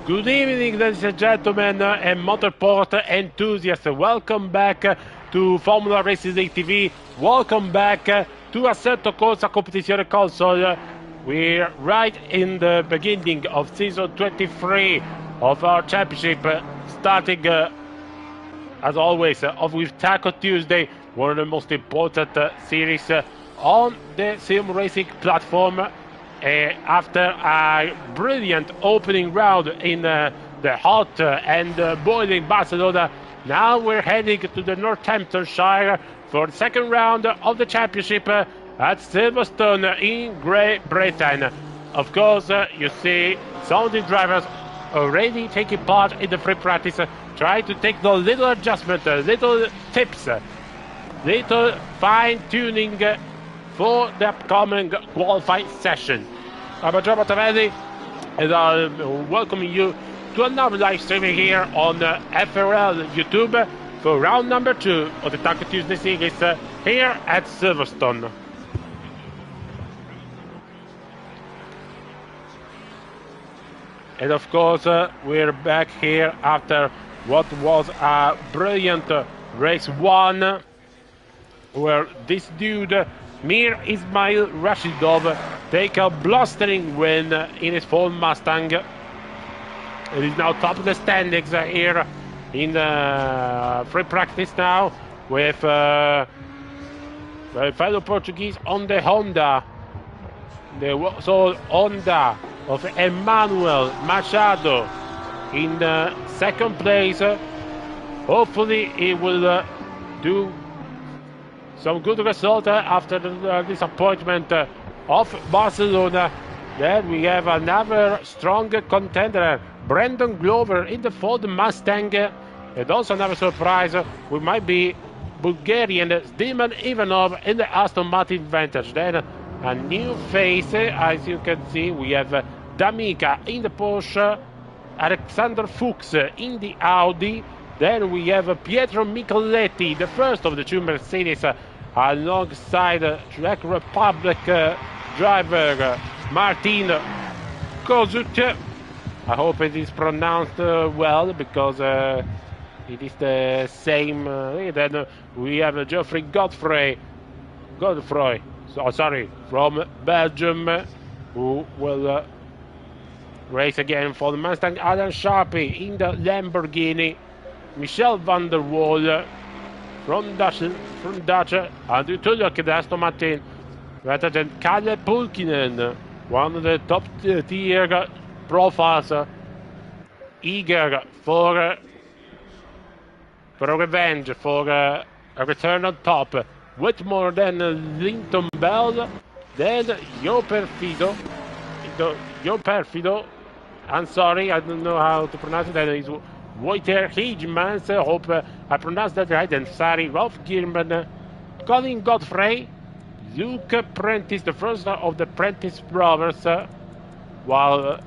Good evening, ladies and gentlemen, and motorsport enthusiasts. Welcome back to Formula Racing League TV. Welcome back to Assetto Corsa Competizione Console. We're right in the beginning of season 23 of our championship, starting as always with Taco Tuesday, one of the most important series on the sim racing platform. After a brilliant opening round in the hot and boiling Barcelona, now we're heading to the Northamptonshire for the second round of the championship at Silverstone in Great Britain. Of course, you see some of the drivers already taking part in the free practice, trying to take the little adjustment, little tips, little fine-tuning for the upcoming qualifying session. I'm Joe Mattavelli, and I'm welcoming you to another live streaming here on FRL YouTube for round number 2 of the Taco Tuesday series here at Silverstone. And of course, we're back here after what was a brilliant race 1, where this dude Mir Ismail Rashidov take a blustering win in his Ford Mustang. It is now top of the standings here in free practice now with fellow Portuguese on the Honda. So Honda of Emmanuel Machado in second place. Hopefully he will do some good result after the disappointment of Barcelona. Then we have another strong contender, Brandon Glover in the Ford Mustang. And also another surprise, we might be Bulgarian Zdiman Ivanov in the Aston Martin Vantage. Then a new face, as you can see, we have D'Amica in the Porsche, Alexander Fuchs in the Audi. Then we have Pietro Micheletti, the first of the two Mercedes, alongside Czech Republic driver Martin Kozut. I hope it is pronounced well, because it is the same. Then we have Geoffrey Godfrey, from Belgium, who will race again for the Mustang. Alan Sharpie in the Lamborghini. Michel van der Waal from Dutch, Andrew Tulloch in the Aston Martin, rather than Kalle Pulkkinen, one of the top tier profiles, eager for a revenge, for a return on top. Whitmore, then Linton Bell, then Yo Perfido, I'm sorry, I don't know how to pronounce it, then it's Wojter Heijmans, I hope I pronounced that right, and sorry, Ralph Gilman, Colin Godfrey, Luke Prentice, the first of the Prentice brothers, while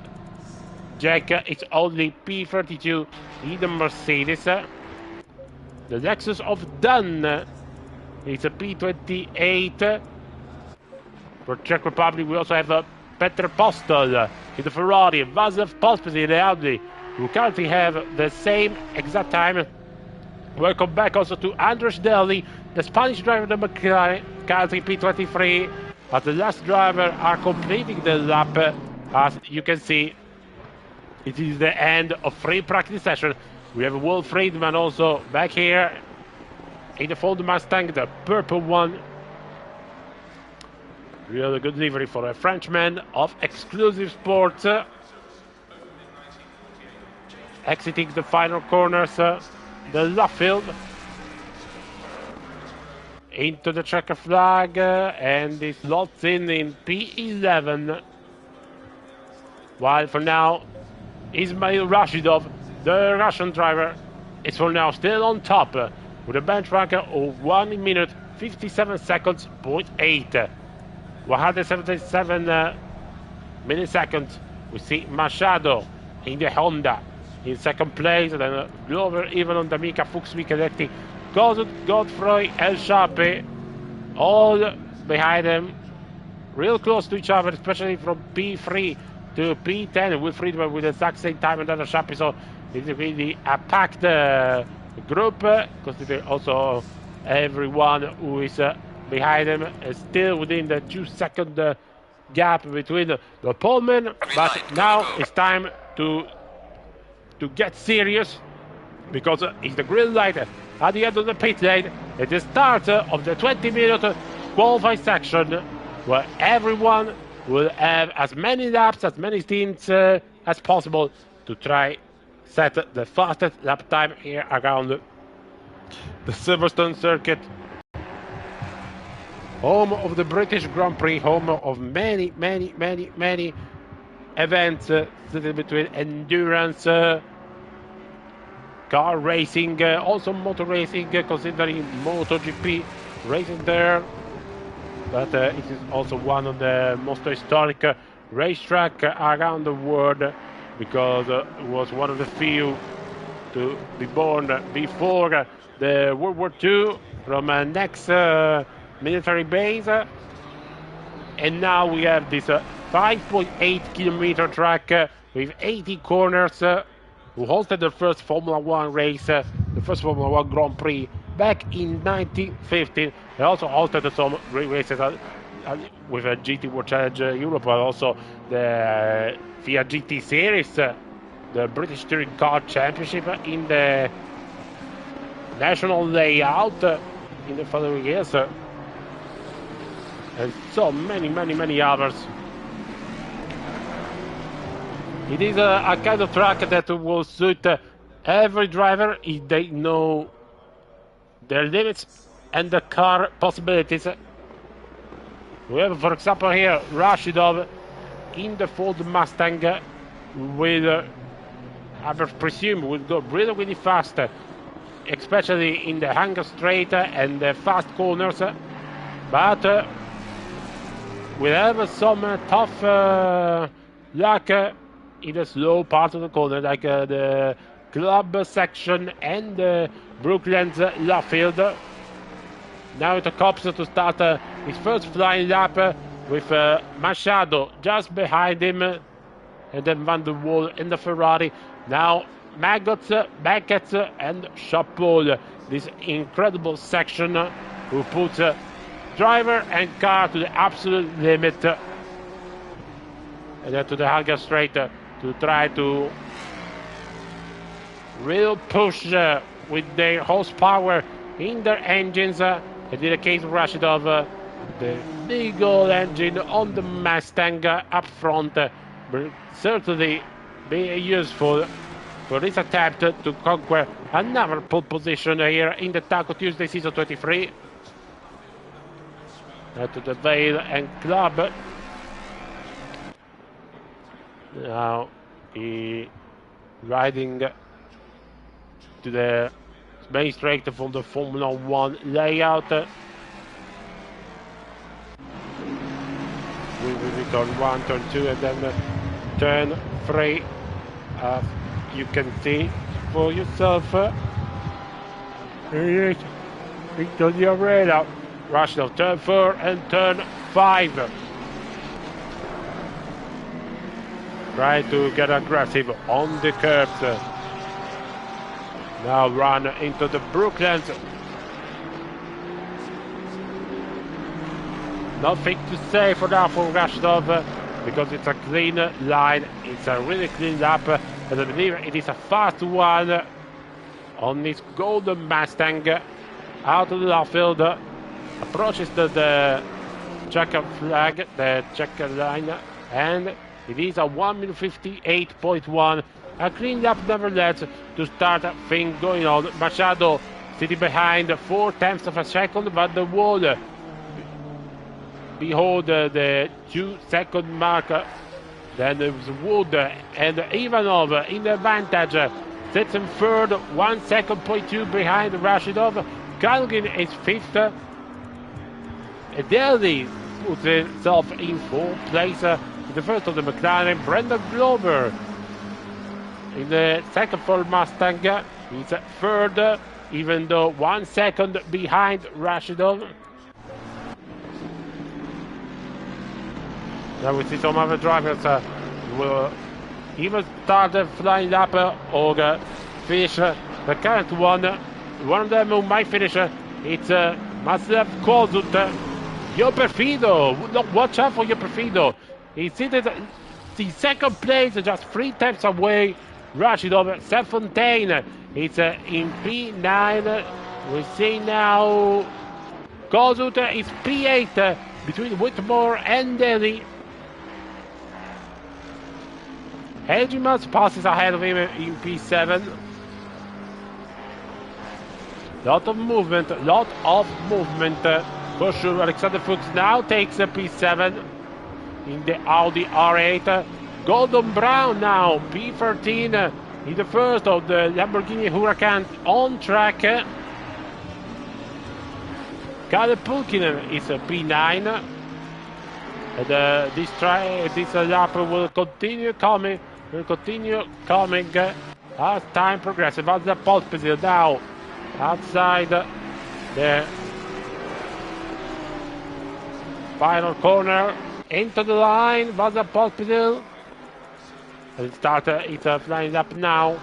Jack is only P32 in the Mercedes. The Lexus of Dunn is a P28. For Czech Republic, we also have Petr Postel in the Ferrari, Václav Pospis in the Audi, who currently have the same exact time. Welcome back also to Andres Deli, the Spanish driver of the McLaren, currently P23, as the last driver are completing the lap. As you can see, it is the end of free practice session. We have Wolf Friedman also back here in the Ford Mustang, the purple one. Really good livery for a Frenchman of Exclusive Sports. Exiting the final corners, the Luffield into the checker flag, and he slots in P11. While for now, Ismail Rashidov, the Russian driver, is for now still on top with a benchmark of 1 minute 57 seconds, 0.8. 177 milliseconds. We see Machado in the Honda in second place, and then Glover, Ivanov, D'Amica, Fuchs, Micheletti, Kozut, Godfrey, El Sharpe, all behind them, real close to each other, especially from P3 to P10 with Friedman with the exact same time and another sharp. So it's really a packed group, considering also everyone who is behind them is still within the 2-second gap between the polemen. But now it's time to get serious, because it's the green light at the end of the pit lane at the start of the 20-minute qualifying section, where everyone will have as many laps, as many stints as possible to try set the fastest lap time here around the Silverstone circuit, home of the British Grand Prix, home of many events sitting between endurance, car racing, also motor racing, considering MotoGP racing there. But it is also one of the most historic racetrack around the world, because it was one of the few to be born before the World War II from next military base. And now we have this 5.8 kilometer track with 80 corners, who hosted the first Formula One race, the first Formula One Grand Prix back in 1915. They also hosted some races with a GT World Challenge Europe, but also the FIA GT Series, the British Touring Car Championship in the national layout in the following years, and so many others. It is a kind of track that will suit every driver if they know their limits and the car possibilities. We have, for example, here Rashidov in the Ford Mustang with, I presume, will go really fast, especially in the Hangar Straight and the fast corners. But we have some tough luck in the slow part of the corner, like the club section and Brooklands Luffield. Now it comes to start his first flying lap with Machado just behind him, and then Van der Waal in the Ferrari. Now Maggots, Beckett and Chapeau, this incredible section who puts driver and car to the absolute limit, and then to the Hangar Straight to try to real push with their horsepower in their engines. And in the case of Rashidov, the big old engine on the Mustang up front will certainly be useful for this attempt to conquer another pole position here in the Taco Tuesday Season 23. To the Vale and Club. Now he riding to the main straight from the Formula One layout. We will turn 1, turn 2, and then turn 3. You can see for yourself. Here it is into the arena. Rashidov, turn 4 and turn 5. Try to get aggressive on the curbs. Now run into the Brooklands. Nothing to say for now for Rashidov, because it's a clean line. It's a really clean lap, and I believe it is a fast one on this golden Mustang out of the outfield. Approaches the checker flag, the checker line, and it is a 1:58.1. A clean lap nevertheless to start thing going on. Machado sitting behind 0.4 of a second, but the wall behold the 2-second mark. Then it was Wood and Ivanov in the advantage. Sits in third, 1 second, 0.2 behind Rashidov. Kalgin is fifth. Delhi puts himself in fourth place. The first of the McLaren, Brendan Glover in the second for Mustang. He's third, even though 1 second behind Rashidov. Now we see some other drivers will either start the flying lap or finish the current one. One of them who might finish it's Maslav Kozut. Perfido, watch out for Perfido. He's seated in second place, just 3 tenths away. Rashidov, Fontaine. It's in P9. We see now Kozut is P8 between Whitmore and Delhi. Hedgemas passes ahead of him in P7. Lot of movement for sure. Alexander Fuchs now takes a P7 in the Audi R8. Gordon Brown now P13 in the first of the Lamborghini Huracan on track. Kalle Pulkkinen is a P9. And this lap will continue coming. As time progresses. That's the Pospisil now outside the final corner into the line. Vasa Pospisil. And it's flying up now.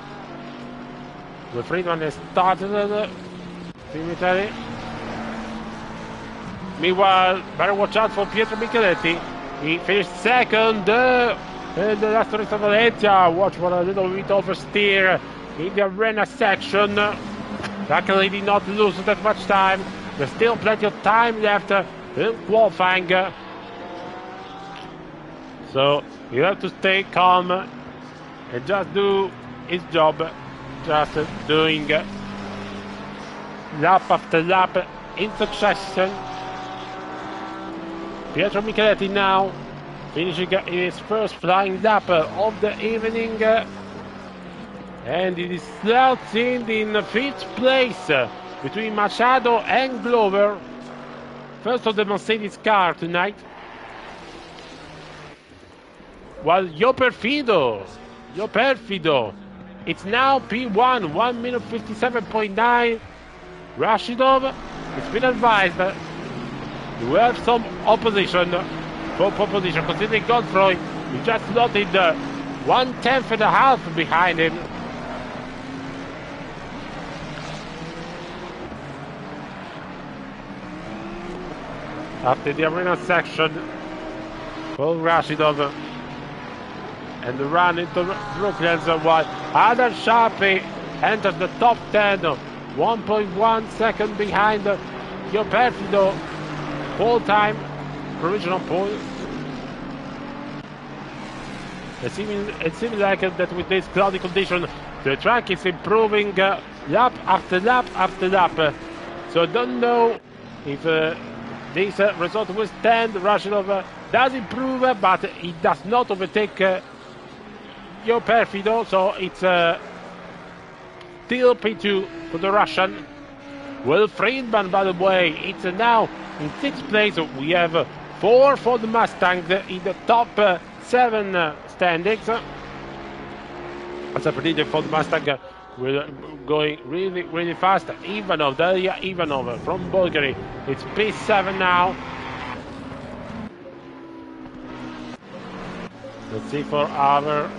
The Friedman has started. Meanwhile, better watch out for Pietro Micheletti. He finished second in the last race of Valencia. Watch for a little bit oversteer in the arena section. Luckily, did not lose that much time. There's still plenty of time left in qualifying. So you have to stay calm and just do his job. Just doing lap after lap in succession. Pietro Micheletti now finishing his first flying lap of the evening. And it is slots in 5th place between Machado and Glover. First of the Mercedes car tonight. While Perfido, it's now P1, 1 minute 57.9. Rashidov, it's been advised that you have some opposition for pole position, considering Godfrey, he just slotted 1/10.5 behind him. After the arena section, Paul Rashidov and the run into Brooklands, while Adar Shafi enters the top 10, 1.1 second behind Perfido, pole time, provisional pole. It seems like that with this cloudy condition, the track is improving lap after lap after lap. So I don't know if this result will stand. Rashidov does improve, but he does not overtake Perfido, so it's still P2 for the Russian. Will Friedman, by the way, it's now in 6th place. We have 4 for the Mustangs in the top 7 standings. As I predicted for the Mustang, we're going really fast. Ivanov, Daria Ivanov from Bulgaria. It's P7 now. Let's see for our...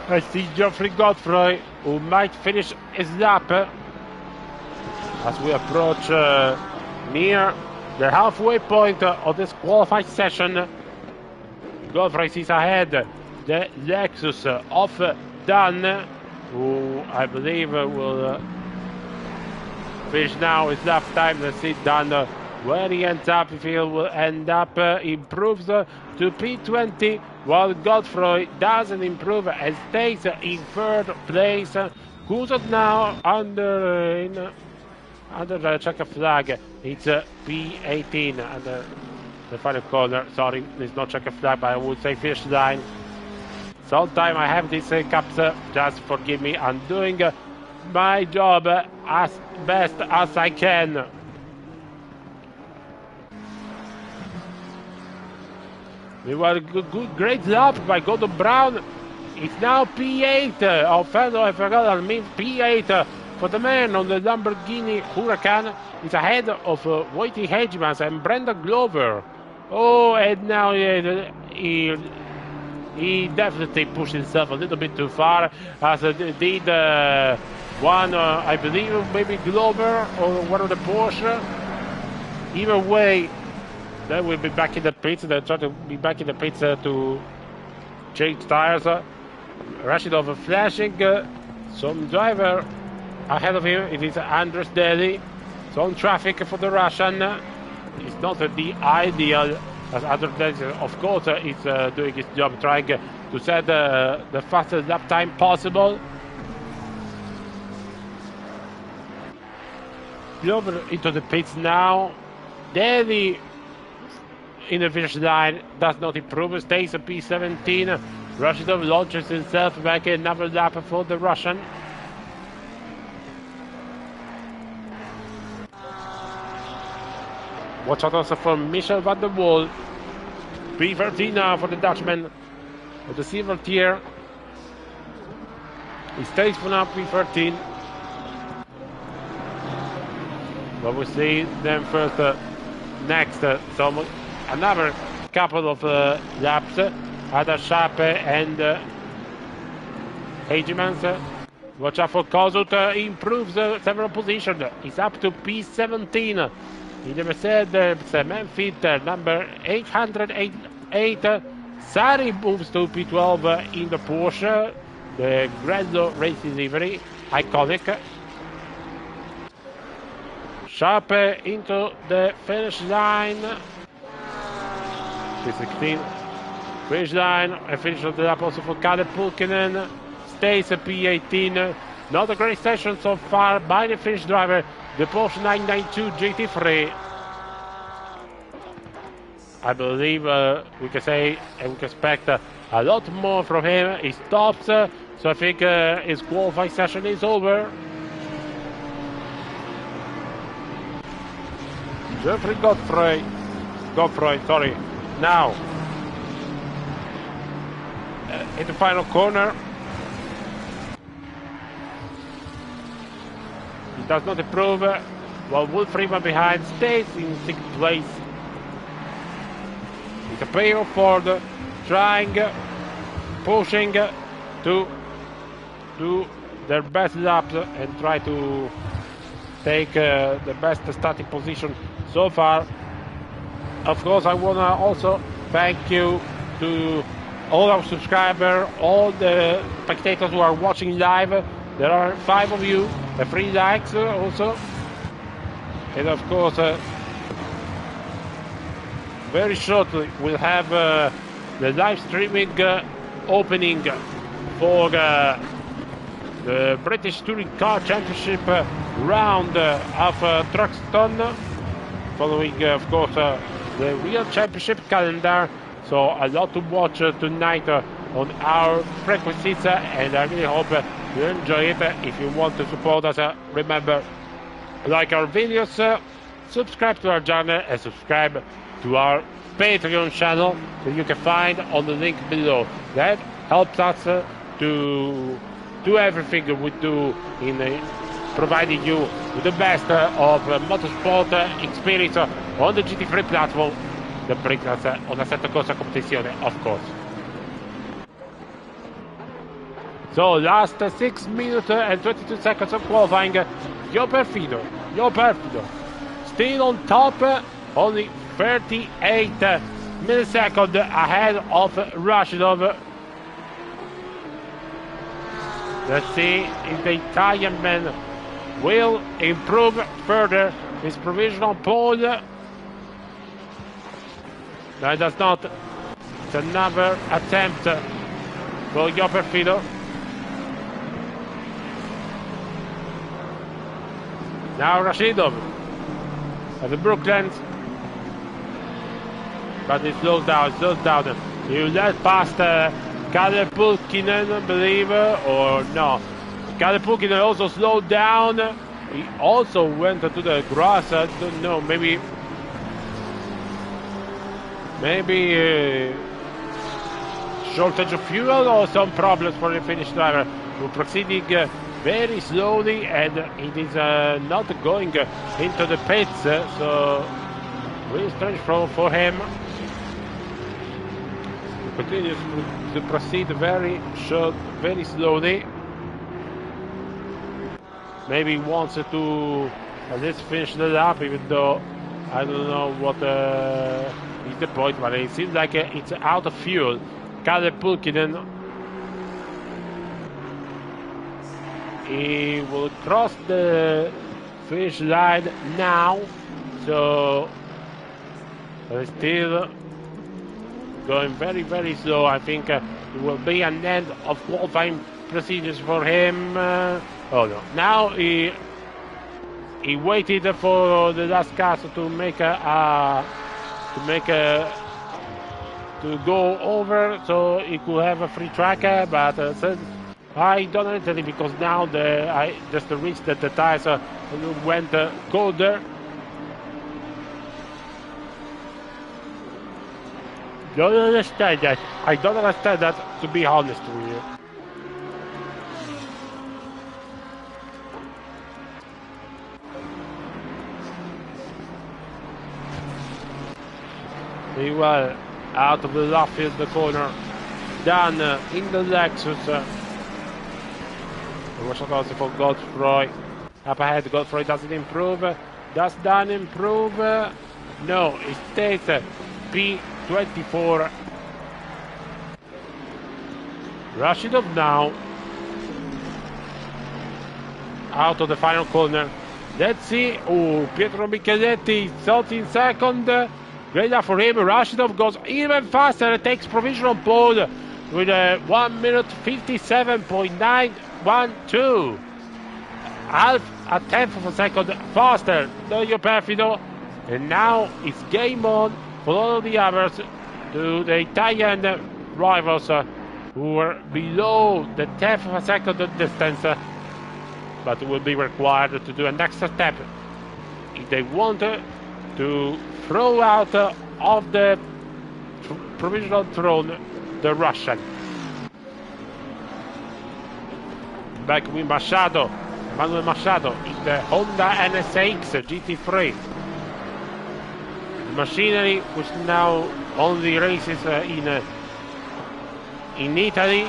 I see Geoffrey Godfrey, who might finish his lap as we approach near the halfway point of this qualifying session. Godfrey sees ahead the Lexus of Dan, who I believe will finish now his lap time. Let's see Dan where he ends up. If he will end up, improves to P20, while Godfrey doesn't improve and stays in 3rd place. Kuzot now under the checker flag. It's P18 and the final corner. Sorry, it's not checker flag, but I would say finish line. Sometimes I have these hiccups. Just forgive me. I'm doing my job as best as I can. Meanwhile, great lap by Gordon Brown. It's now P8 of FRL, P8 for the man on the Lamborghini Huracan. It's ahead of Wojciech Hedgemans and Brendan Glover Oh, and now he definitely pushed himself a little bit too far, as did one, I believe, maybe Glover or one of the Porsche. Either way, they will be back in the pits. They'll try to be back in the pits to change tires. Rashidov flashing. Some driver ahead of him. It is Andres Deli. Some traffic for the Russian. It's not the ideal, as Andres Deli, of course, is doing his job, trying to set the fastest lap time possible. Glover into the pits now. Deli in the finish line does not improve, stays at P17. Rashidov launches himself back, another lap for the Russian. Watch out also for Michel van der Waal. P13 now for the Dutchman with the silver tier. He stays for now P13. But we see them first next. So another couple of laps. Ada Schape and Hegemans. Watch out for Kozut. He improves several positions. He's up to P17. In the Mercedes Manfit number 808. Sari moves to P12 in the Porsche. The Grezzo racing livery. Iconic. Schape into the finish line. P16. Finish line. A finish of the lap also for Kalle Pulkkinen. Stays at P18. Not a great session so far by the Finnish driver. The Porsche 992 GT3. I believe we can say and we can expect a lot more from him. He stops, so I think his qualifying session is over. Jeffrey Godfrey, sorry. Now, in the final corner. He does not improve, while Wolf Freeman behind stays in 6th place. It's a pair of Ford trying, pushing to do their best laps and try to take the best starting position so far. Of course, I want to also thank you to all our subscribers, all the spectators who are watching live. There are 5 of you, 3 likes also. And of course, very shortly we'll have the live streaming opening for the British Touring Car Championship round of Truxton, following of course the real championship calendar. So a lot to watch tonight on our frequencies, and I really hope you enjoy it. If you want to support us, remember, like our videos, subscribe to our channel and subscribe to our Patreon channel that you can find on the link below. That helps us to do everything we do in providing you with the best of motorsport experience on the GT3 platform that brings us on Assetto Corsa competition, of course. So last 6 minutes and 22 seconds of qualifying. Yo Perfido, still on top, only 38 milliseconds ahead of Rashidov. Let's see if the Italian man will improve further his provisional pole. No, it does not. It's another attempt for Yo Perfido. Now Rashidov at the Brooklands, but he slows down. He let past Kalle Pulkkinen, I believe, or no. Kalle Pulkkinen also slowed down. He also went to the grass. I don't know, maybe shortage of fuel or some problems for the Finnish driver, who proceeding very slowly, and it is not going into the pits, so really strange for him. continues to proceed very short, very slowly. Maybe he wants to at least finish the lap, even though I don't know what is the point, but it seems like it's out of fuel. Kalle Pulkkinen, he will cross the finish line now, so still going very, very slow. I think it will be an end of qualifying procedures for him. Oh no! Now he waited for the last car to go over, so he could have a free track. But said I don't enter it because now I just reached that the tires went colder. Don't understand that. I don't understand that, to be honest with you. Meanwhile, out of the left field, the corner, Dan in the Lexus. Watch out also for Godfrey. Up ahead, Godfrey doesn't improve. Does Dan improve? No, it stays P24. Rashidov now out of the final corner. Let's see. Oh, Pietro Micheletti, 13 second. Great enough for him. Rashidov goes even faster. Takes provisional pole with a 1 minute 57.912. Half a tenth of a second faster than your Perfido. And now it's game on for all the others, to the Italian rivals who were below the tenth of a second distance, but will be required to do an extra step if they want to throw out of the provisional throne the Russian. Back with Machado, Manuel Machado in the Honda NSX GT3. Machinery which now only races in Italy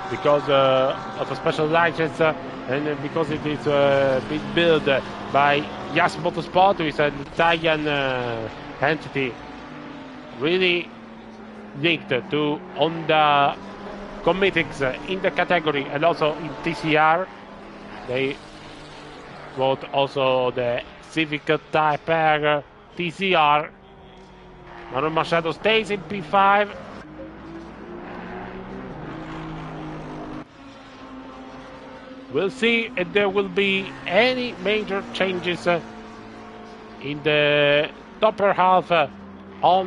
because of a special license and because it is being built by Yas Motorsport, who is an Italian entity really linked to Honda Cometics in the category and also in TCR. They bought also the Civic Type R TCR. Manuel Machado stays in P5. We'll see if there will be any major changes in the upper half of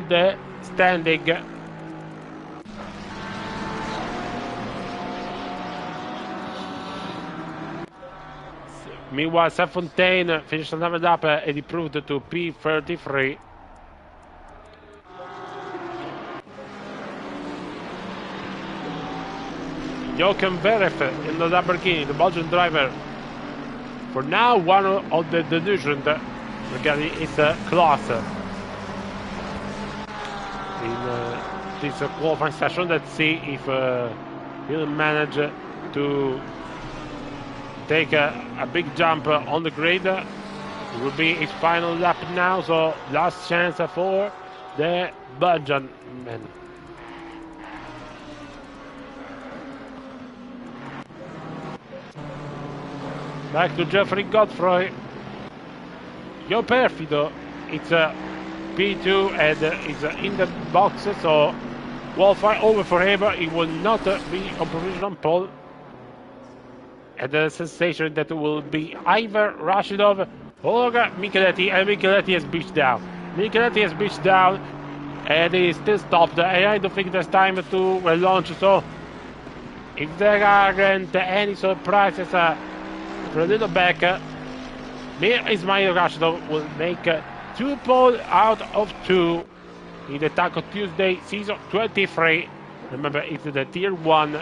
the standing. Meanwhile, Safontaine finished another lap and improved to P33. Jochen Verev in the Lamborghini, the Belgian driver. For now, one of the delusions regarding his class in this qualifying session. Let's see if he'll manage to take a big jump on the grid. It will be his final lap now, so last chance for the Belgian man. Back to Jeffrey Godfrey. Joe Perfido, it's a P2 and is in the box, so qualify over for him. He will not be on provisional pole. And the sensation that will be either Rashidov or Micheletti, and Micheletti has beached down. Micheletti has beached down and he is still stopped. And I don't think there's time to relaunch, so if there aren't any surprises for a little back, Ismail Rashidov will make 2 pole out of 2 in the Taco Tuesday season 23. Remember, it's the tier 1.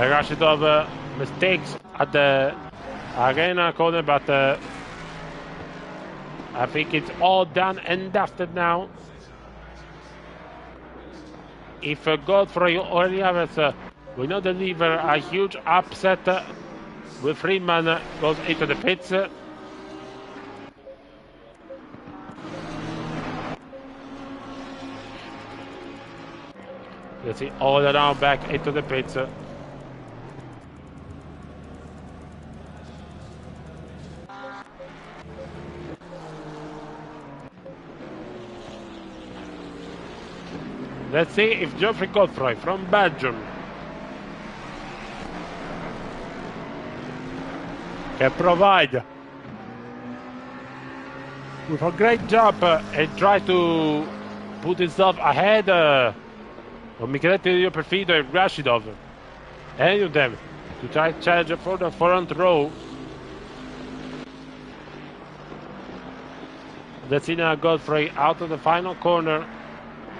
Rashidov mistakes at the arena corner, but I think it's all done and dusted now. If Godfrey or any others will not deliver a huge upset, Will Friedman goes into the pits. Let's see, all around back into the pits. Let's see if Geoffrey Godfrey from Belgium can provide with a great job and try to put himself ahead of Micheletti, Perfido and Rashidov. Any of them to try to challenge for the front row. Let's see now Godfrey out of the final corner.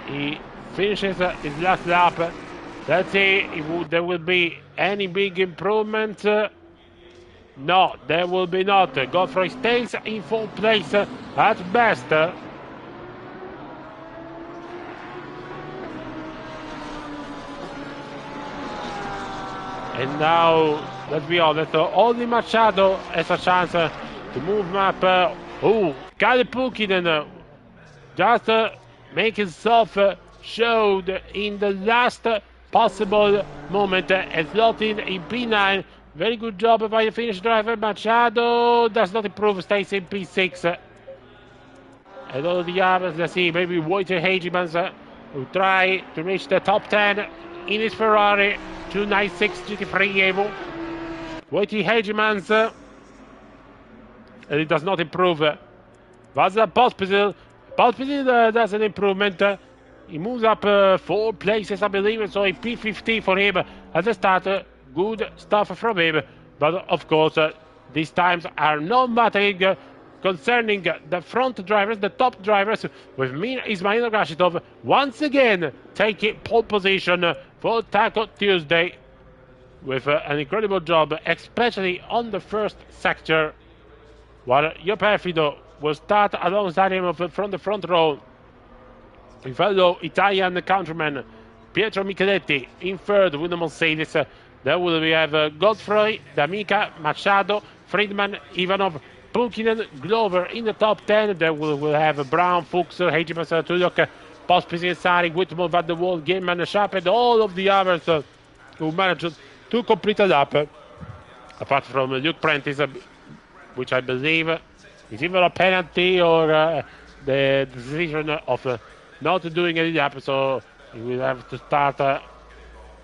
He finishes his last lap. Let's see if there will be any big improvement. No, there will be not. Godfrey stays in fourth place at best. And now, let's be honest, only Machado has a chance to move up. Kalle Pukinen just make himself showed in the last possible moment and slotting in P9. Very good job by the Finnish driver. Machado does not improve, stays in P6. And all the others, let's see, maybe Wojciech Hegemans will try to reach the top 10 in his Ferrari 296 GT3 Evo. Wojciech Hegemans, and it does not improve. Vasa Pospisil does an improvement. He moves up 4 places, I believe, so a P15 for him at the start. Good stuff from him, but of course, these times are not mattering concerning the front drivers, the top drivers, with Ismail Rashidov once again taking pole position for Taco Tuesday with an incredible job, especially on the first sector, while Perfido will start alongside him from the front row. A fellow Italian countryman Pietro Micheletti in third with the Mercedes. There will we have Godfrey, D'Amica, Machado, Friedman, Ivanov, Pukinen, Glover in the top 10. Then we'll have Brown, Fuchs, Hegemans, Tudok, Pospisil, Sari, Whitmore, Van der Waal, Gaiman, Sharp, and all of the others who managed to complete a lap. Apart from Luke Prentice, which I believe is either a penalty or the decision of not doing any lap. So he will have to start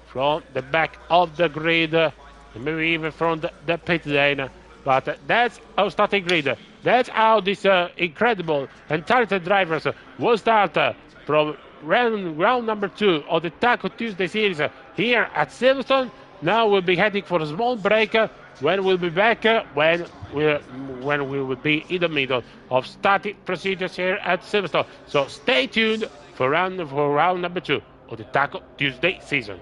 from the back of the grid, and maybe even from the pit lane. But that's our starting grid. That's how these incredible and talented drivers will start from round number 2 of the Taco Tuesday series here at Silverstone. Now we'll be heading for a small break. When we'll be back, when we will be in the middle of starting procedures here at Silverstone. So stay tuned for round number 2 of the Taco Tuesday season.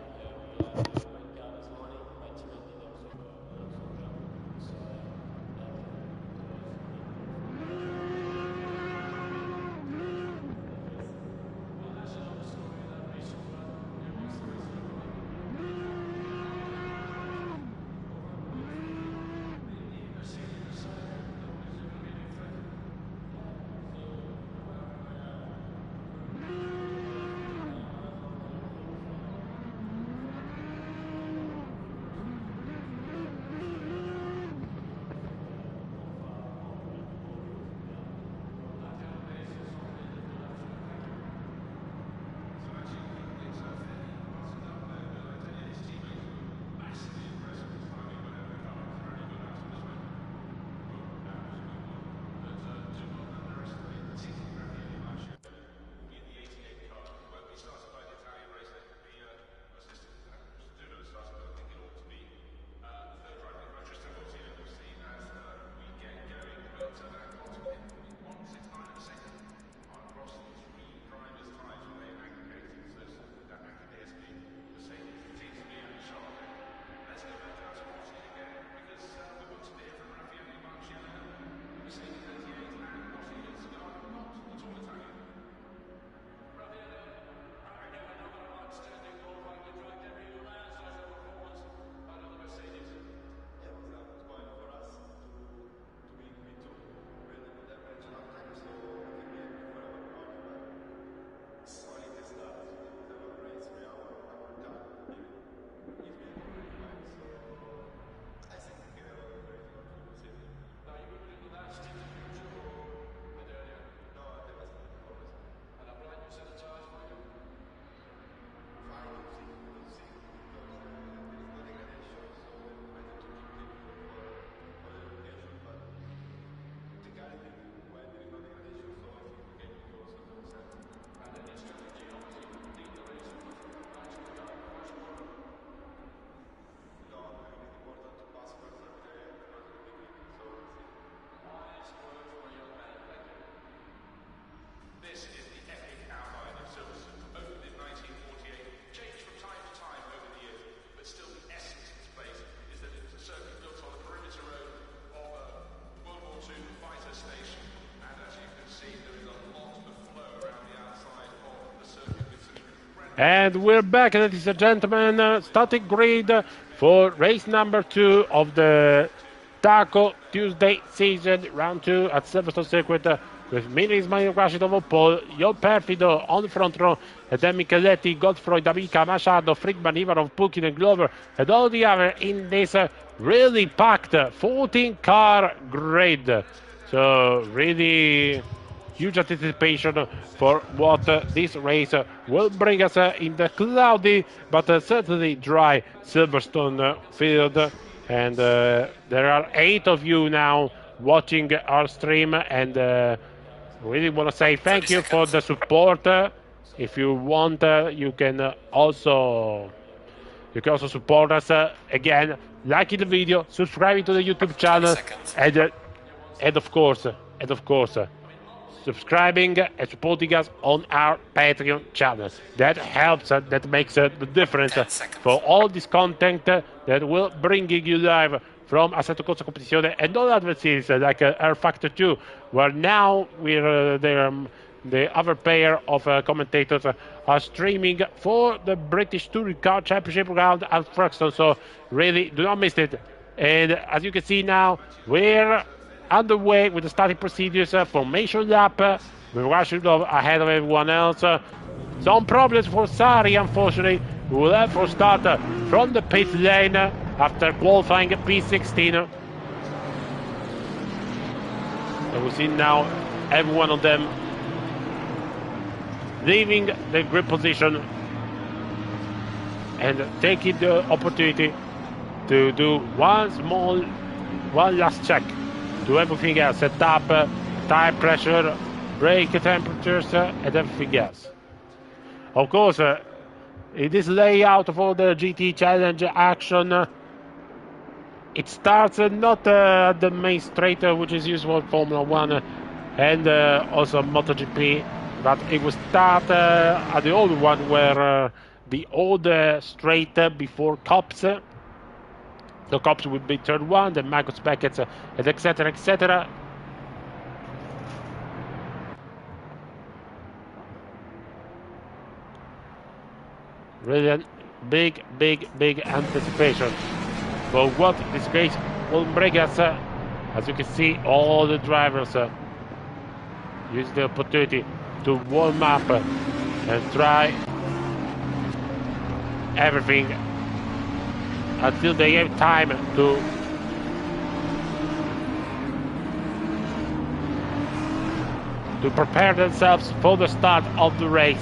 And we're back, ladies and gentlemen. Starting grid for race number 2 of the Taco Tuesday season, round 2 at Silverstone circuit. With Mini Ismail Rashid over pole, Jon Perfido on the front row, and then Micheletti, Godfroy, D'Amica, Machado, Friedman, Ivanov, Pukin, and Glover, and all the other in this really packed 14-car grid. So really huge anticipation for what this race will bring us in the cloudy but certainly dry Silverstone field. And there are 8 of you now watching our stream, and really want to say thank you for the support. If you want, you can also support us again, liking the video, subscribing to the YouTube channel, and of course, subscribing and supporting us on our Patreon channel. That helps, that makes the difference for all this content that will bringing you live from Assetto Corsa Competizione and all other series like Air Factor 2, where now we're the other pair of commentators are streaming for the British Touring Car Championship round at Folkestone. So really do not miss it. And as you can see now, we're underway with the starting procedures. Formation lap with Rashid ahead of everyone else. Some problems for Sari, unfortunately, who will have for start from the pit lane after qualifying P16. And we see now every one of them leaving the grid position and taking the opportunity to do one last check to everything else, set up, tire pressure, brake temperatures, and everything else. Of course, in this layout of all the GT Challenge action, it starts not at the main straight, which is usual for Formula 1 and also MotoGP, but it will start at the old one where the old straight before Cops. The Cops would be turn 1, then Marcus Beckett's, and etc. etc. Really big anticipation for what this race will bring us. As you can see, all the drivers use the opportunity to warm up and try everything until they have time to prepare themselves for the start of the race.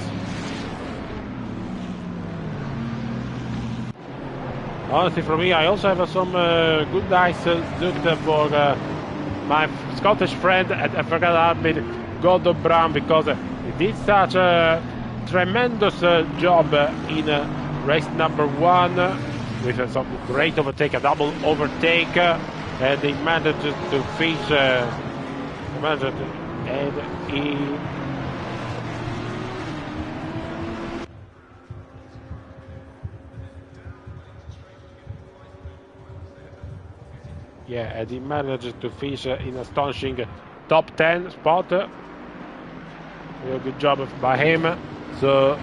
Honestly, for me, I also have some good nice look for my Scottish friend at FRL Army, Gordon Brown, because he did such a tremendous job in race number 1 with some great overtake, a double overtake, and he managed to finish. And he managed to finish in astonishing top 10 spot. Real good job by him. So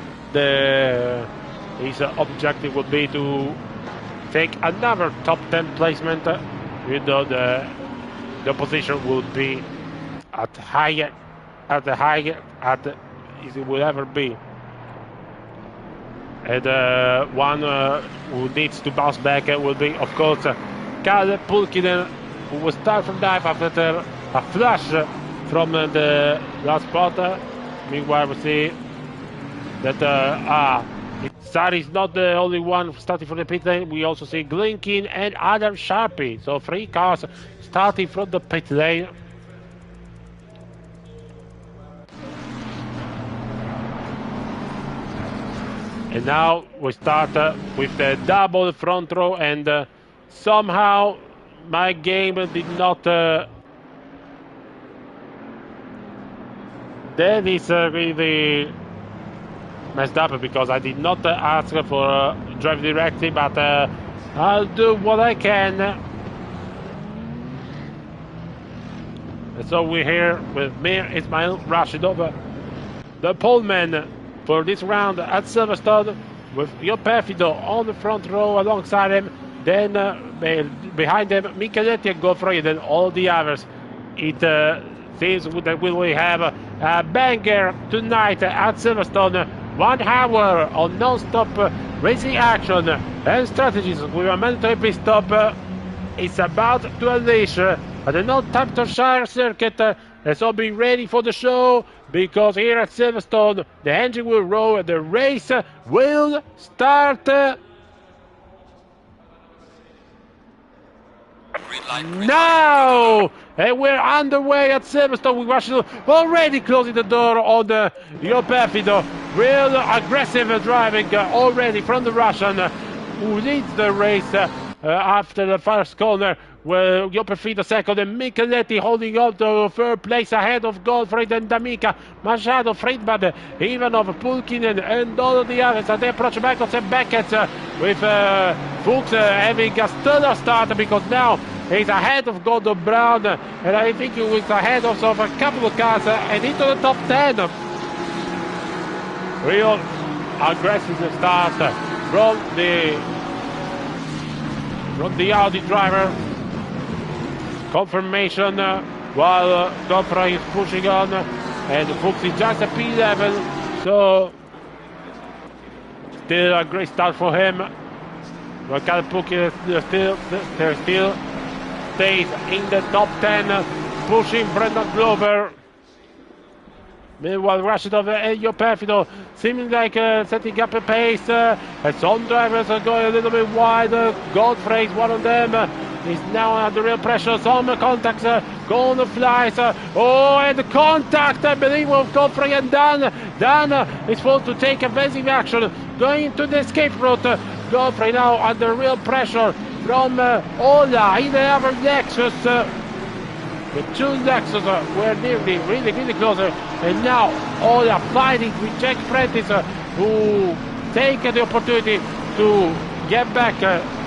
his objective would be to take another top 10 placement, even though the position would be at the highest as it will ever be. And one who needs to bounce back will be, of course, Kalle Pulkkinen, who will start from dive after a flash from the last spot. Meanwhile, we see that Sari is not the only one starting from the pit lane. We also see Glinkin and Adam Sharpie. So 3 cars starting from the pit lane. And now we start with the double front row, and somehow my game did not... that is really messed up, because I did not ask for drive directly, but I'll do what I can. And so we're here with Mir Ismail Rashidov, the poleman for this round at Silverstone, with Io Perfido on the front row alongside him. Then behind them, Micheletti and Godfrey, then all the others. It seems that we will have a banger tonight at Silverstone. 1 hour of non-stop racing action and strategies with a mandatory pit stop. It's about to unleash at the Northamptonshire circuit. So be ready for the show, because here at Silverstone the engine will roll and the race will start now. And we're underway at Silverstone with Russian already closing the door on the Io Perfido. Real aggressive driving already from the Russian, who leads the race after the first corner. Well, Io Perfido second, and Micheletti holding on to third place ahead of Goldfried and D'Amica, Machado, Friedman, Ivanov, Pulkinen, and all of the others. And they approach Michaels and Beckett with Fuchs having a stellar start, because now he's ahead of Gordon Brown, and I think he was ahead of a couple of cars and into the top 10. Real aggressive start from the Audi driver. Confirmation while Godfrey is pushing on, and Fuchs is just a P11, so still a great start for him. Raquel Pucci still stays in the top 10, pushing Brendan Glover. Meanwhile, Rashidov and Io Perfido seeming like setting up a pace, and some drivers are going a little bit wide. Godfrey is one of them. He's now under real pressure. Some contacts go on the flies. And the contact, I believe, of Godfrey and Dan. Dan is supposed to take evasive action, going into the escape route. Godfrey now under real pressure from Ola in the other Lexus. The two Lexus were nearly really closer, and now Ola fighting with Jack Prentice, who take the opportunity to get back,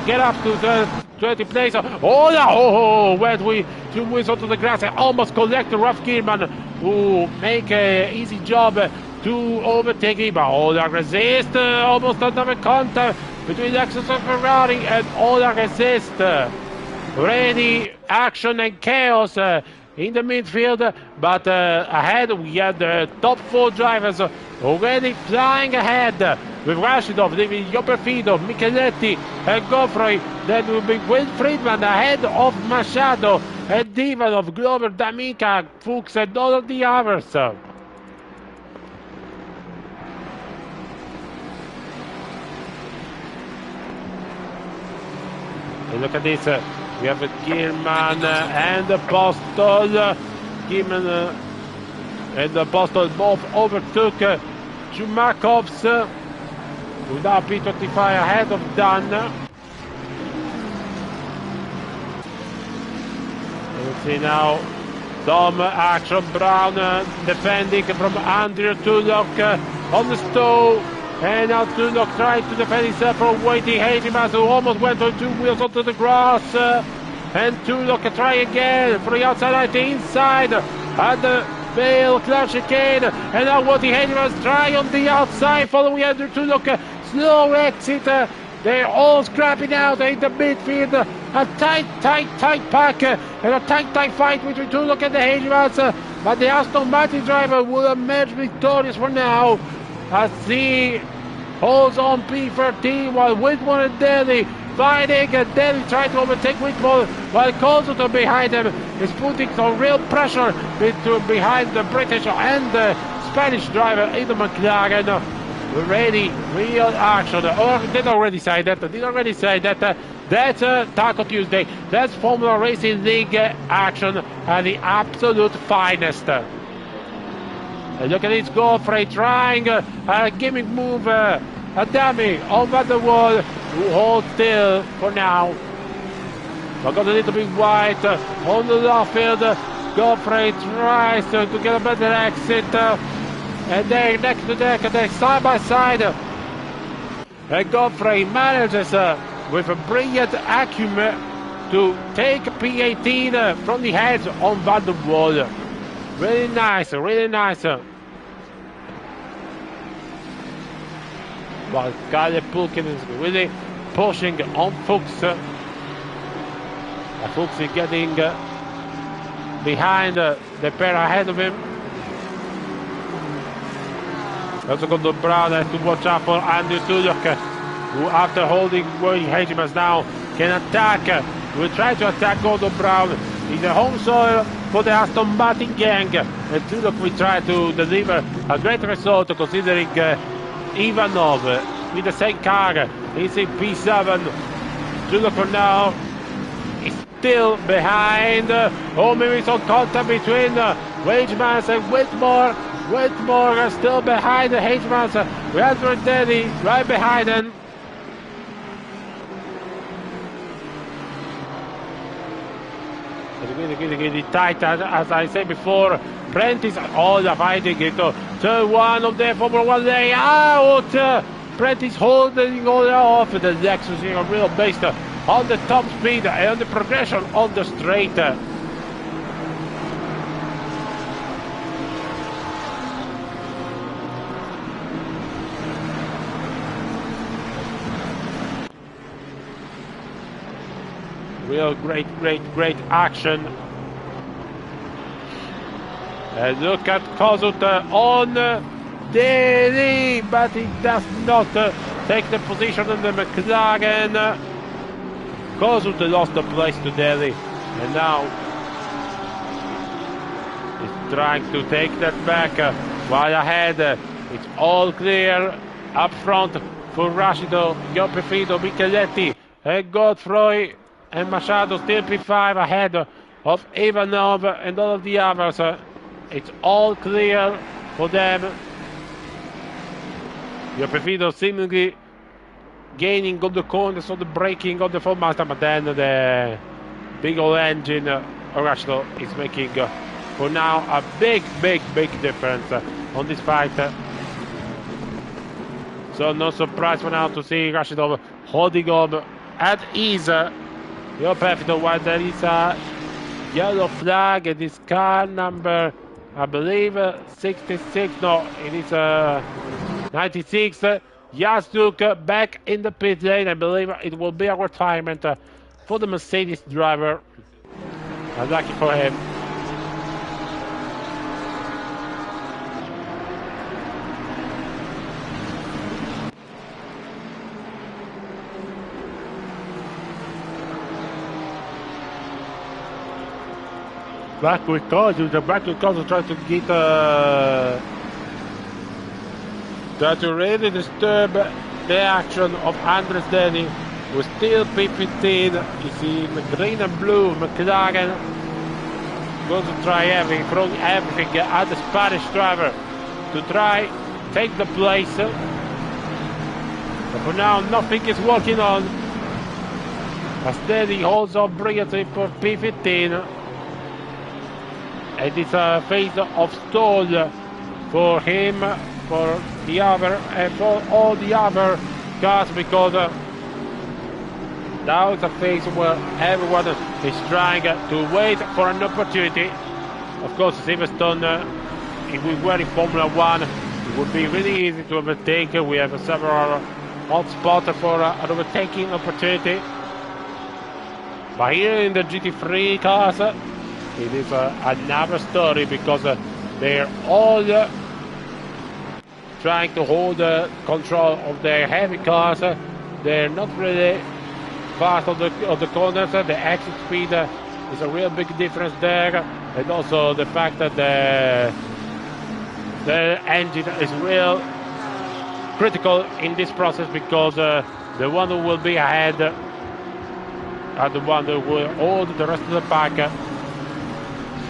get up to the 20 place. Ola, went with 2 wheels onto the grass and almost collect Ralph Kierman, who make an easy job to overtake him. But Ola resist, almost another contact between Lexus and Ferrari, and Ola resist. Ready, action and chaos in the midfield, but ahead we had the top 4 drivers already flying ahead, with Rashidov leaving Io Perfido, Micheletti and Godfrey. Then will be Will Friedman ahead of Machado and Ivanov, Glover, D'Amica, Fuchs, and all of the others. And look at this. We have Gierman and Postel. Gierman and Postel both overtook Chumakovs, who now P25 ahead of Dan. Let's see now some action. Brown defending from Andrew Tulloch on the stove. And now Tulloch trying to defend himself from Whitey Hagemas, who almost went on 2 wheels onto the grass. And Tulloch try again from the outside at the inside. And the Vale Clark chicane. And now Whitey Hagemas try on the outside, following Andrew Tulloch. Slow exit. They're all scrapping out in the midfield. A tight pack. And a tight fight between Tulloch and the Hagemas. But the Aston Martin driver will emerge victorious for now, as he holds on P13, while Whitmore and Daly fighting, and Daly trying to overtake Whitmore, while Colston behind him is putting some real pressure behind the British and the Spanish driver in the McLaren. Ready, real action. Did already say that. That's Taco Tuesday. That's Formula Racing League action at the absolute finest. And look at this, Godfrey trying a gimmick move, a dummy on Van der Wall, who holds still for now. But got a little bit wide on the left field. Godfrey tries to get a better exit, and they're neck to neck, and they're side by side. And Godfrey manages with a brilliant acumen to take P18 from the heads on Van der Wall. Really nice, really nice. while Kyle Pulkin is really pushing on Fuchs. Fuchs is getting behind the pair ahead of him. Also Gordon Brown has to watch out for Andrew Tulloch, who after holding Wayne Hagemas now can attack. Will try to attack Gordon Brown in the home soil for the Aston Martin gang. And Tulloch will try to deliver a great result considering Ivanov with the same car is in P7. Tulloch for now is still behind. Oh, maybe some contact between Wagemans and Whitmore. Whitmore still behind the Hagemans. We have Rendetti right behind him. Really tight, as I said before. Prentice, all the fighting into turn one of the Formula 1 layout. Prentice holding all off. The Lexus is a real beast on the top speed and the progression on the straight. Real great action. And look at Kozut on the lead, but he does not take the position in the McLaren. Kozut lost the place to Daly, and now he's trying to take that back. While ahead, it's all clear up front for Rashido, Giopefido, Micheletti, and Godfrey. And Machado still P5 ahead of Ivanov and all of the others. It's all clear for them. Giopefido seemingly gaining on the corners of the braking of the Master, but then the big old engine Rashido is making for now a big difference on this fight. So no surprise for now to see Rashido holding on at ease. Giopefido, while there is a yellow flag and this car number, I believe 66, no, it is 96. Yazduk back in the pit lane. I believe it will be a retirement for the Mercedes driver. Unlucky for him. Back with Kozut, trying to get try to really disturb the action of Andres Denny, who's still P15. You see green and blue McLaren going to try everything, throwing everything at the Spanish driver to try take the place. But for now, nothing is working on. As Denny holds on brilliantly for P15. And it's a phase of stall for him, for the other, and for all the other cars, because now it's a phase where everyone is trying to wait for an opportunity. Of course, Silverstone, if we were in Formula 1, it would be really easy to overtake. We have several hot spots for an overtaking opportunity. But here in the GT3 cars, it is another story, because they're all trying to hold control of their heavy cars. They're not really fast on the corners. The exit speed is a real big difference there, and also the fact that the engine is real critical in this process, because the one who will be ahead are the one who will hold the rest of the pack.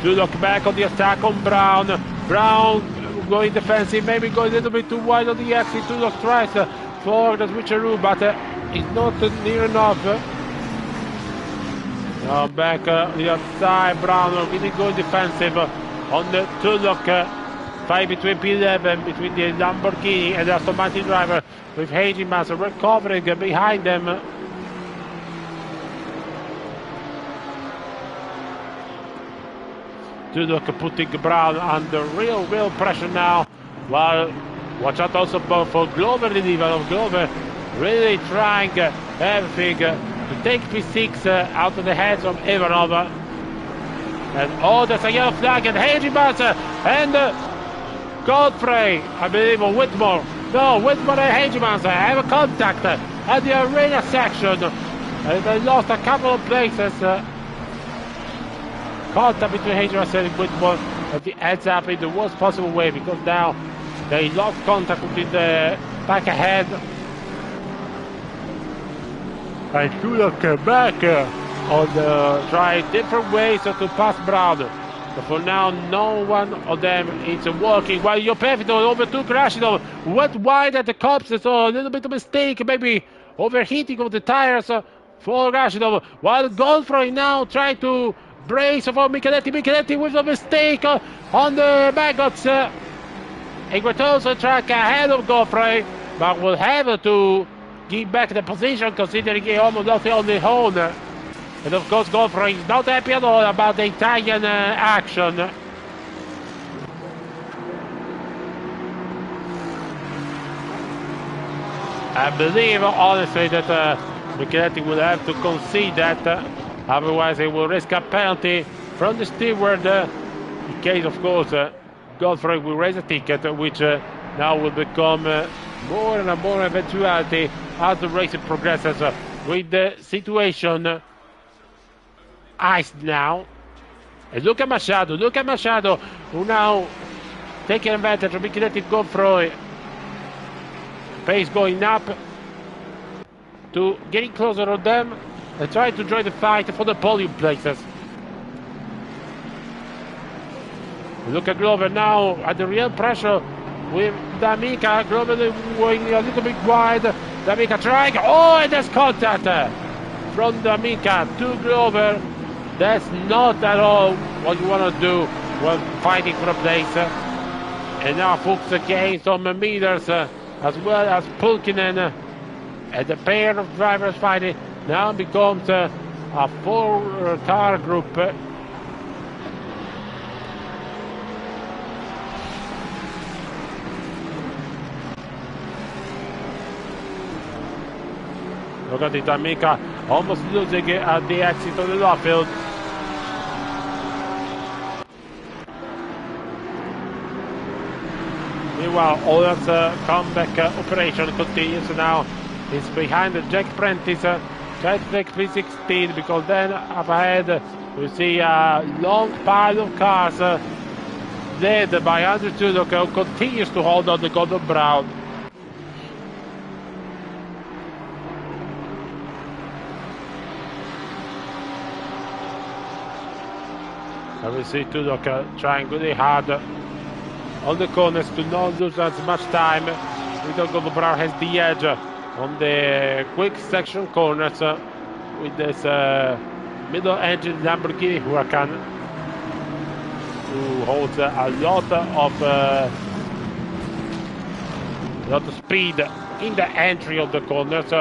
To look back on the attack on Brown. Brown going defensive, maybe going a little bit too wide on the exit. To look tries for the switcheroo, but it's not near enough. Now back the outside, Brown really going defensive on the Tulloch. Fight between P11, between the Lamborghini and the Aston Martin driver, with Hagemas recovering behind them. Tulloch putting Brown under real pressure now, while Watch out also for Glover, the leader of Glover, really trying everything to take P6 out of the hands of Ivanova. And oh, there's a yellow flag, and Hegeman and Godfrey, I believe, or Whitmore. No, Whitmore and Hegeman have a contact at the arena section. And they lost a couple of places. Contact between Hegeman and Whitmore at the heads up in the worst possible way, because now they lost contact with the back ahead. And Tudor came back on try different ways to pass Brown. But for now, no one of them is working. While Jopevito overtook Rashidov, went wide at the cops, so a little bit of mistake, maybe overheating of the tires for Rashidov. While Godfrey now trying to brace for Micheletti. Micheletti with a mistake on the maggots. Eguatoso track ahead of Godfrey, but will have to give back the position considering he almost lost it on the horn. And of course, Godfrey is not happy at all about the Italian action. I believe, honestly, that Micheletti will have to concede that. Otherwise, he will risk a penalty from the steward. In case, of course, Godfrey will raise a ticket, which now will become more and more eventuality as the race progresses. With the situation iced now. And look at Machado, who now taking advantage of Micheletti. Godfrey. Pace going up to getting closer on them and trying to join the fight for the podium places. Look at Glover now at the real pressure with D'Amica. Glover going a little bit wide. D'Amica trying. Oh, and there's contact from D'Amica to Glover. That's not at all what you want to do when fighting for a place. And now Fuchs gains some meters as well as Pulkkinen. And the pair of drivers fighting now becomes a four-car group. Look at it, D'Amica almost losing it at the exit of the left field. Meanwhile, Owen's comeback operation continues now. He's behind Jack Prentice, trying to take P16, because then up ahead we see a long pile of cars led by Andrew Tudor, who continues to hold on the Gordon Brown. And we see Tudor trying really hard on the corners to not lose as much time. Gordon Brown has the edge on the quick section corners with this middle engine Lamborghini Huracan, who holds a lot of speed in the entry of the corners,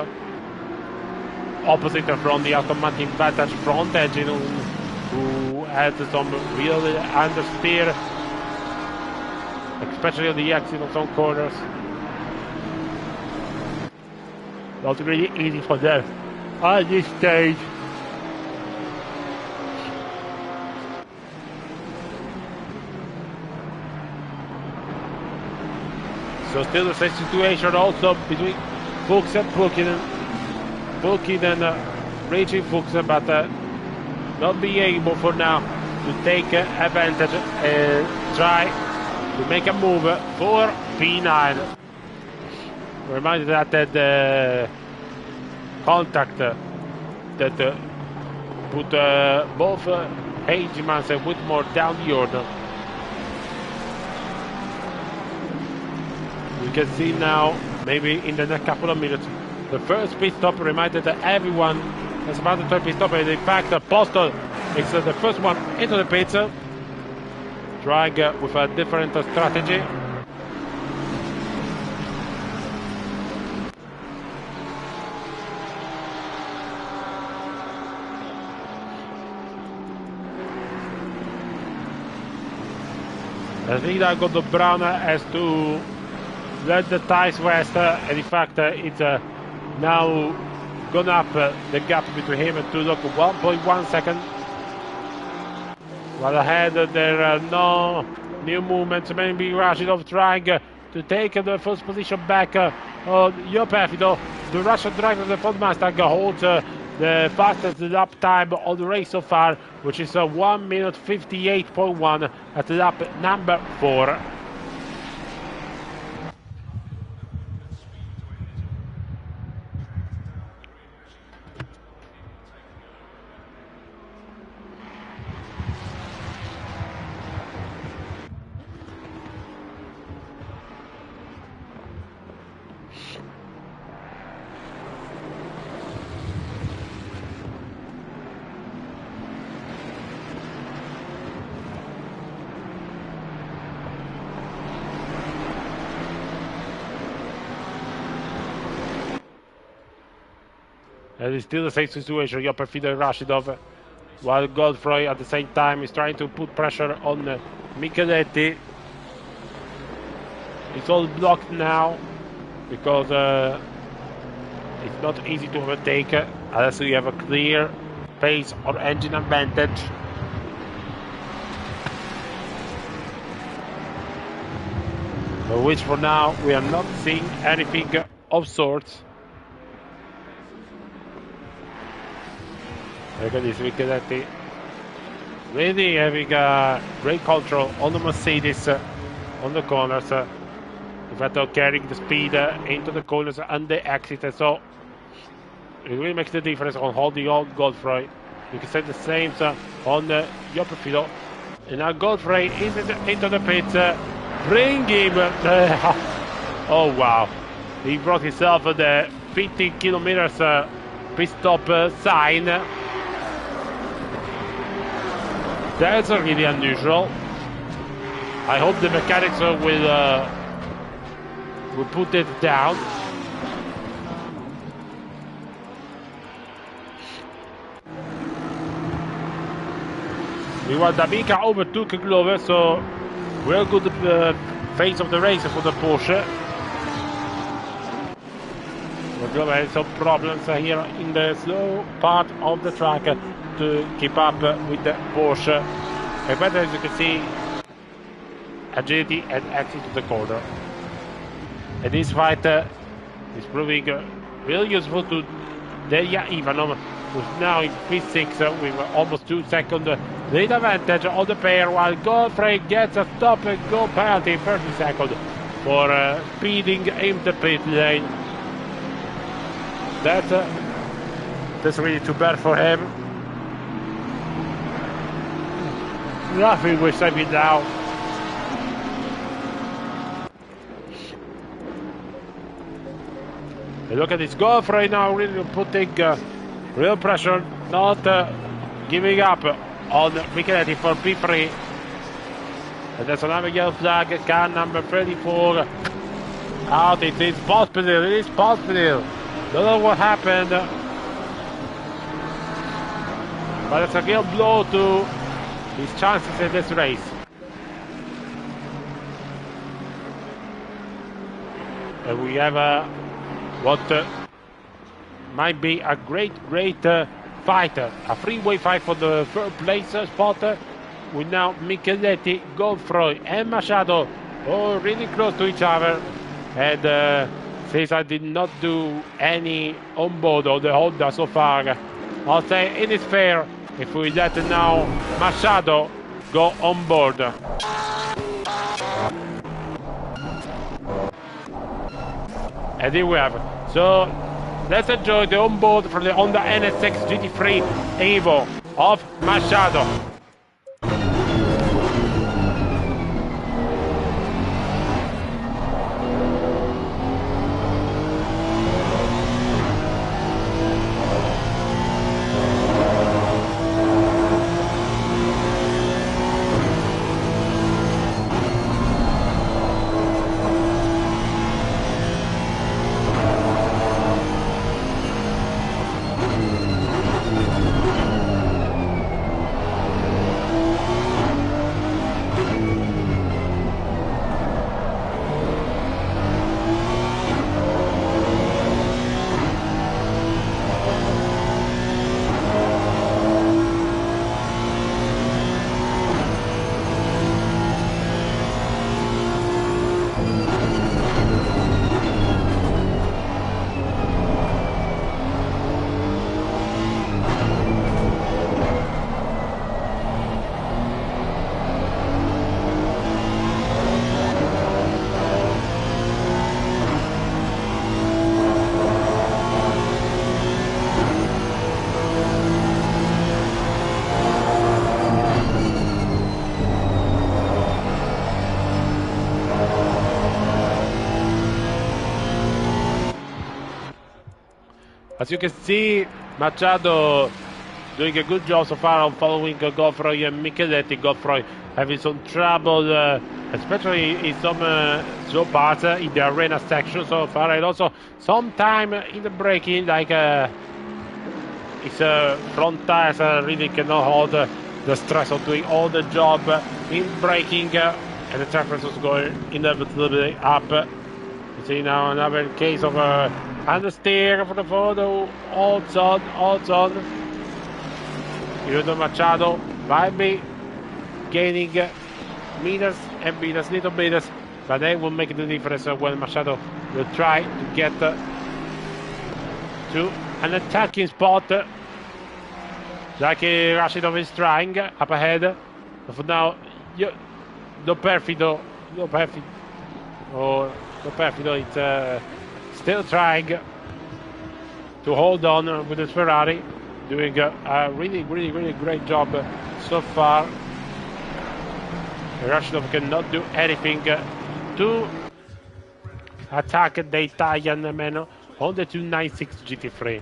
opposite from the automatic Vantage front engine, who has some really understeer, especially on the exit of some corners. Not really easy for them at this stage. So still the same situation also between Fuchs and Pulkkinen. Pulkkinen reaching Fuchs, but not being able for now to take advantage and try to make a move for P9. Reminded that the contact that put both Hegeman and Whitmore down the order. We can see now, maybe in the next couple of minutes, the first pit stop. Reminded that everyone is about the third pit stop, and in fact Postel is the first one into the pits, trying with a different strategy. I think that Gordon Brown has to let the ties west, and in fact it's now gone up the gap between him and Tudor 1.1 second. While ahead there are no new movements, maybe Rashidov trying to take the first position back on Yopefido. The Russian driver, the Ford Mustang, holds the fastest lap time of the race so far, which is 1 minute 58.1 at lap number 4. And it's still the same situation, Yopefido and Rashidov, while Godfrey at the same time is trying to put pressure on Micheletti. It's all blocked now because it's not easy to overtake unless you have a clear pace or engine advantage. For which for now we are not seeing anything of sorts. Look at this, Micheletti really having great control on the Mercedes on the corners. In fact, carrying the speed into the corners and the exit, so it really makes the difference on holding on Godfrey. You can say the same on Yopefido. And now Godfrey is into the pits, bring him. Oh wow, he brought himself the 15 kilometers pit stop sign. That's really unusual. I hope the mechanics will put it down. Meanwhile, D'Amica overtook Glover, so real good phase of the race for the Porsche. But Glover had some problems here in the slow part of the track to keep up with the Porsche. But as you can see, agility and exit to the corner. And this fight is proving really useful to Delia Ivanov, who's now in P6 with almost 2 seconds lead advantage on the pair, while Godfrey gets a stop and go penalty 30 seconds for speeding in the pit lane. That's really too bad for him. Nothing will save it now. And look at this Godfrey now really putting real pressure, not giving up on Micheletti for P3. And there's another yellow flag, car number 34 out. It is Pospisil, it is Pospisil. Don't know what happened, but it's a real blow to his chances in this race. And we have what might be a great fight, a three-way fight for the third place spot, with now Micheletti, Godfrey and Machado all really close to each other. And since I did not do any onboard or the Honda so far, I'll say it is fair if we let now Machado go on board. And here we have it. So let's enjoy the onboard from the Honda NSX GT3 Evo of Machado. As you can see, Machado doing a good job so far on following Godfrey and Micheletti. Godfrey having some trouble, especially in some slow parts in the arena section so far, and also some time in the braking, like his front tires really cannot hold the stress of doing all the job in braking, and the track was going inevitably up. You see now another case of understeer for the photo. Odds on. Even though Machado might be gaining meters and meters, little meters, but they will make the difference when Machado will try to get to an attacking spot. Like Rashidov is trying up ahead. But for now, Lo Perfido is still trying to hold on with his Ferrari, doing a really great job so far. Rashidov cannot do anything to attack the Italian man on the 296 GT3,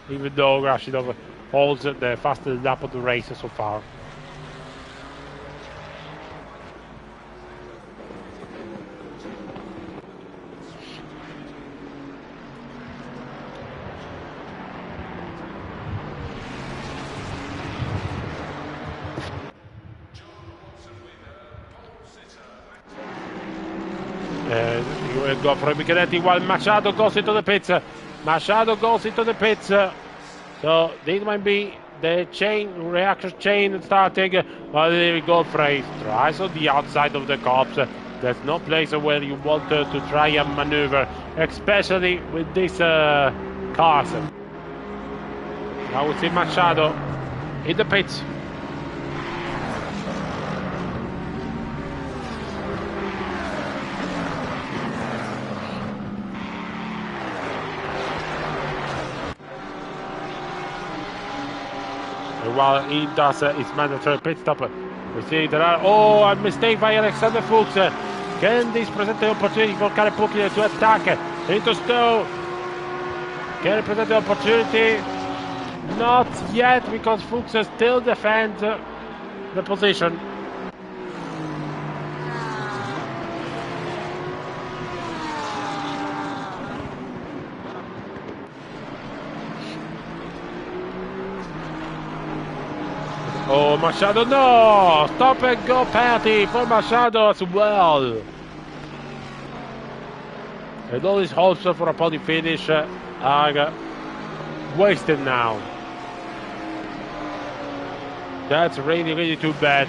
even though Rashidov holds the fastest lap of the race so far. Go for Micheletti while Machado goes into the pits. So this might be the reaction chain starting. While Godfrey tries on the outside of the cops. There's no place where you want to try and maneuver, especially with these cars. Now we see Machado in the pits. While he does his mandatory pit stop, we see there are a mistake by Alexander Fuchs. Can this present the opportunity for Kale Pukki to attack into Stowe? Can it present the opportunity? Not yet, because Fuchs still defends the position. Oh, Machado, no! Stop and go penalty for Machado as well. And all his hopes for a podium finish are wasted now. That's really too bad.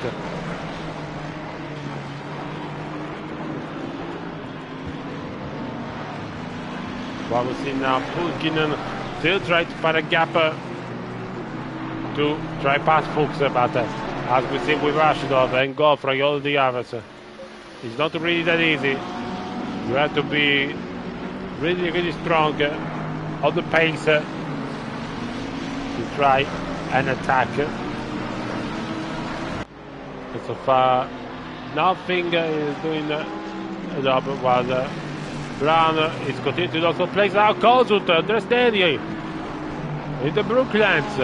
While we see now Pulkkinen still trying to find a gap to try past Fuchs, but as we see with Rashidov and Godfrey, all the others, it's not really that easy. You have to be really strong on the pace to try and attack. And so far, nothing is doing a job, while Brown is continuing to also place out Kozut, understanding in the Brooklands.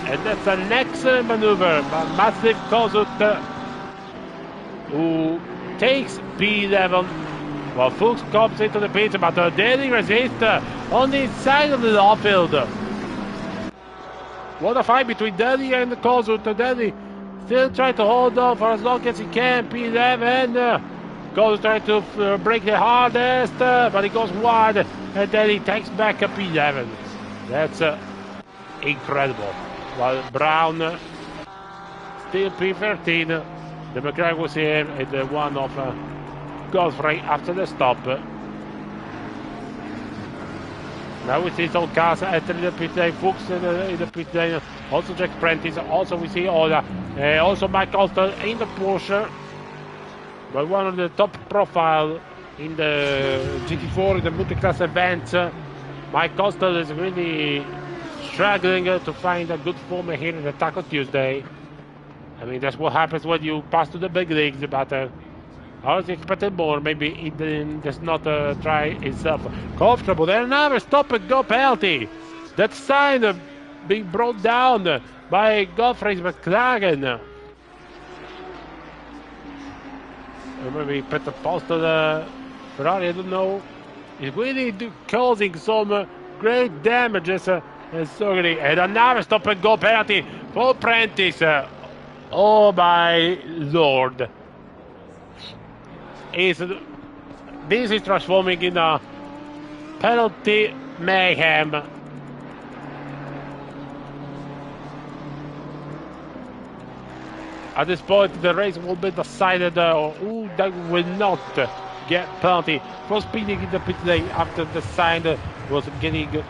And that's an excellent maneuver by Massive Kozut, who takes P11 while Fuchs comes into the pit, but Daly resists on the inside of the outfield. What a fight between Daly and Kozut. Daly still trying to hold on for as long as he can. P11. Kozut trying to break the hardest, but he goes wide, and Daly takes back a P11. That's incredible. While Brown still P13, the McLaren was here and the one of Godfrey after the stop. Now we see some cars entering the pit lane, Fuchs in the pit lane, also Jack Prentice, also we see Ola, also Mike Costa in the Porsche, but one of the top profile in the GT4 in the multi-class events. Mike Costa is really struggling to find a good form here in the Taco Tuesday. I mean, that's what happens when you pass to the big leagues, but I was expecting more. Maybe he does not try himself comfortable. And another stop and go penalty. That sign being brought down by Godfrey McLaren. Maybe put the post on the Ferrari, I don't know. It's really causing some great damages. And another stop and go penalty for Prentice. Oh my lord. This is transforming in a penalty mayhem. At this point, the race will be decided who that will not get penalty for speeding in the pit lane after the sign was getting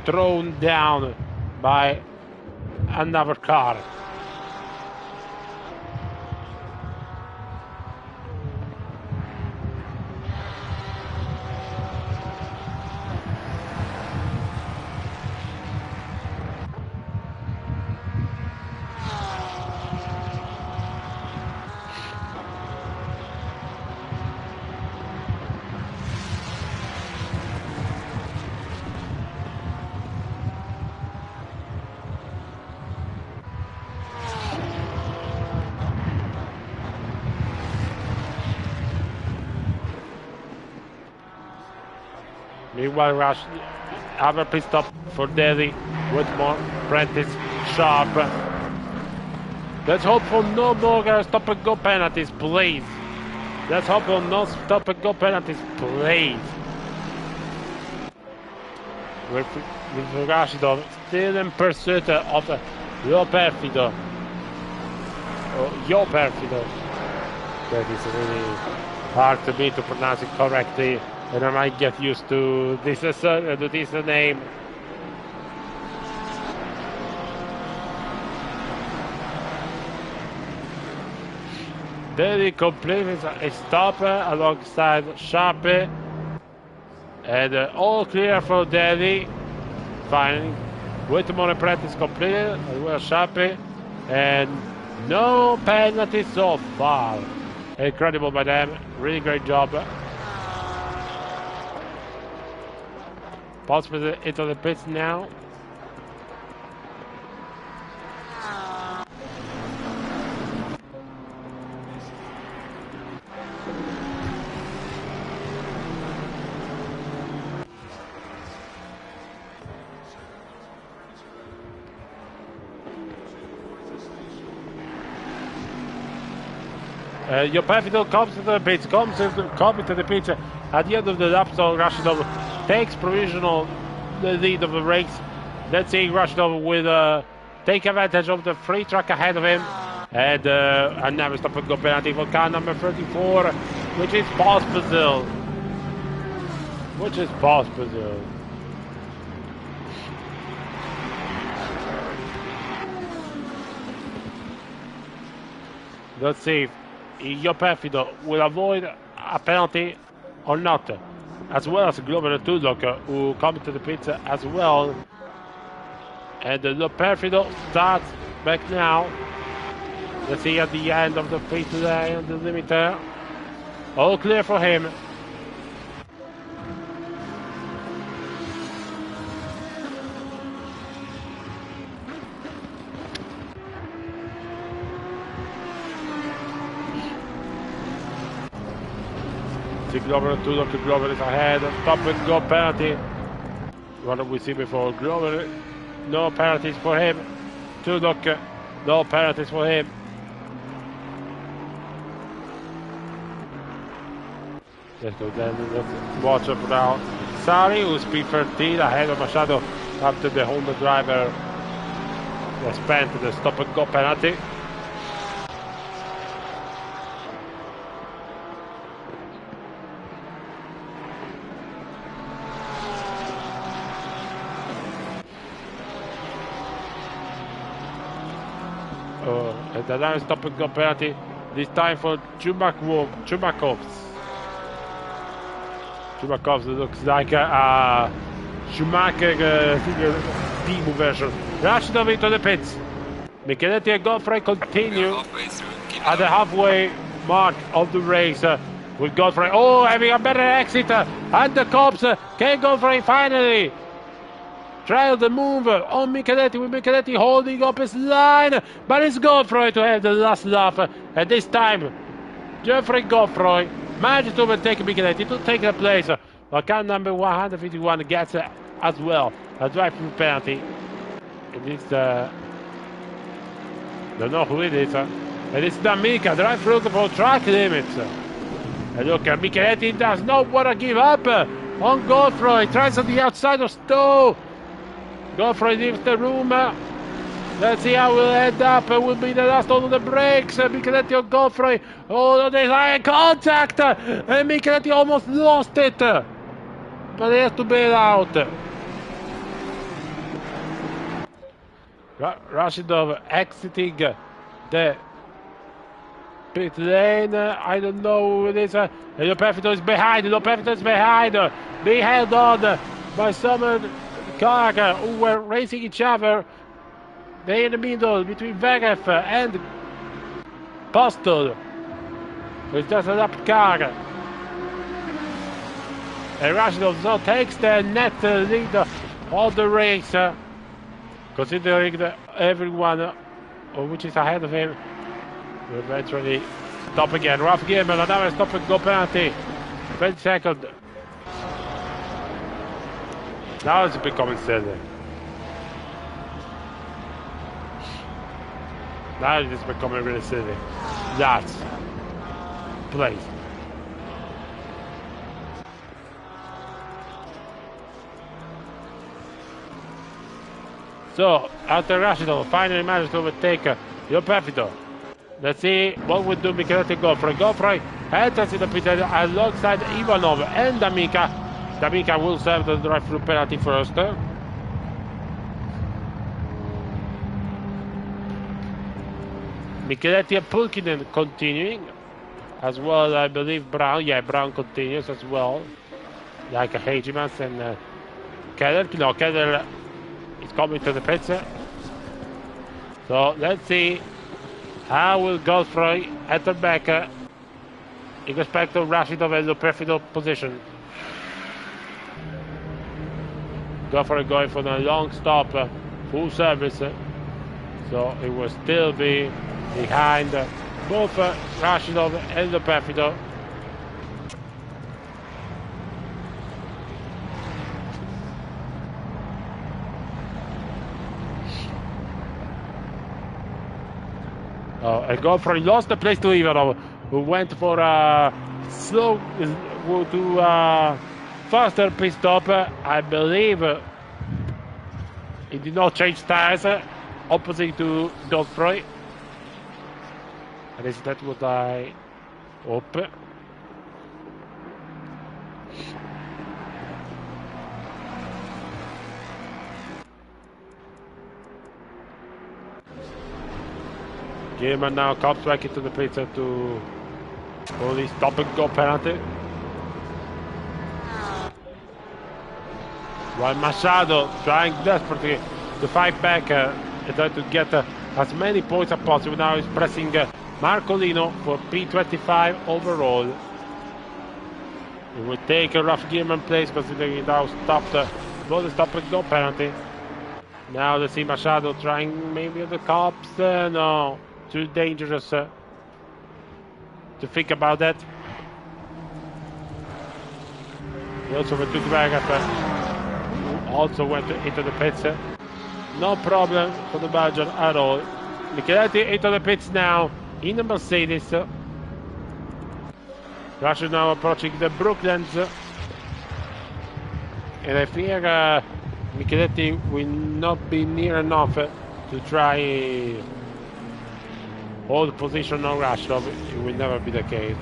thrown down by another car. Meanwhile, Rush, other pit stop for Daly, Whitmore, Prentice, Sharp. Let's hope for no more stop and go penalties, please. Let's hope for no stop and go penalties, please. With Rashidov still in pursuit of Lo Perfido. Oh, Yo Perfido. That is really hard to me to pronounce it correctly. And I might get used to this name. Then he completes a stop alongside Sharpe. And all clear for Delhi. Finally, Whitmore and Prentice completed as well as Sharpe. And no penalty so far. Incredible by them. Really great job. Pulse into the pits now. Your Perfido comes to the pits, comes to the pits at the end of the lap, so Rashidov takes provisional lead of the race. Let's see Rashidov will take advantage of the free track ahead of him. And another stop and go penalty for car number 34, which is Pospisil. Let's see if Yo Perfido will avoid a penalty or not, as well as Glover and Tudok, who come to the pits as well. And Lo Perfido starts back now. Let's see at the end of the pit lane, the limiter. All clear for him. Glover and Tudok, Glover is ahead, stop and go penalty. What did we see before? Glover, no penalties for him. Tudok, no penalties for him. Let's go then, let's watch up now. Sari, who's P13 ahead of Machado after the Honda driver spent the stop and go penalty. And another stop and go penalty, this time for Chumakovs. Chumakovs looks like a Schumacher Demo version. Rashidov into the pits. Micheletti and Godfrey continue at the halfway mark of the race. With Godfrey, having a better exit, and the cops can Godfrey finally trial the move on Micheletti, with Micheletti holding up his line, but it's Godfrey to have the last laugh, and this time Geoffrey Godfrey managed to overtake Micheletti to take the place, but car number 151 gets as well a drive-through penalty. It is don't know who it is, and it's D'Amica, drive-through for track limits. And look, Micheletti does not want to give up on Godfrey. Tries on the outside of Stowe. Godfrey leaves the room. Let's see how we'll end up. It will be the last on the brakes. Micheletti on Godfrey. Oh, there's eye contact. And Micheletti almost lost it. But he has to bail out. Rashidov exiting the pit lane. I don't know who it is. Lopefito is behind. Lopefito is behind. Being held on by some cars who were racing each other. They're in the middle between Vegev and Postel. It's just a lap car. And Rashidov now takes the net lead of the race. Considering that everyone which is ahead of him will eventually stop again. Rough game and another stop and go penalty. 20 seconds. Now it's becoming silly. Now it's becoming really silly. That's place. So, after Rashidov finally managed to overtake Lopefito. Let's see what would do Micheletti Godfrey. Godfrey enters in the pit alongside Ivanov and D'Amica. D'Amica will serve the drive-through penalty first. Micheletti and Pulkkinen continuing. As well, I believe Brown. Yeah, Brown continues as well. Like Hegemans and Keller. No, Keller is coming to the pits. So let's see how will Godfrey enter back in respect of Rashidov and Lopefito position. Godfrey going for the long stop, full service. So it will still be behind both Rashidov and Lopefito. And Godfrey lost the place to Ivanov, who went for a slow to faster pit stop. I believe he did not change tires, opposite to Godfrey. At least that's what I hope. Gilman now comes back into the pits to only stop and go penalty. While Machado trying desperately to fight back and try to get as many points as possible. Now he's pressing Marcolino for P25 overall. He will take a rough Gilman place, considering he now stopped for the stop and go penalty. Now let's see Machado trying maybe the cops. No. Too dangerous to think about that. He also went to Vegev, also went into the pits. No problem for the Belgian at all. Micheletti into the pits now in the Mercedes. Russia now approaching the Brooklands. And I fear Micheletti will not be near enough to try hold position on Rashidov. It will never be the case.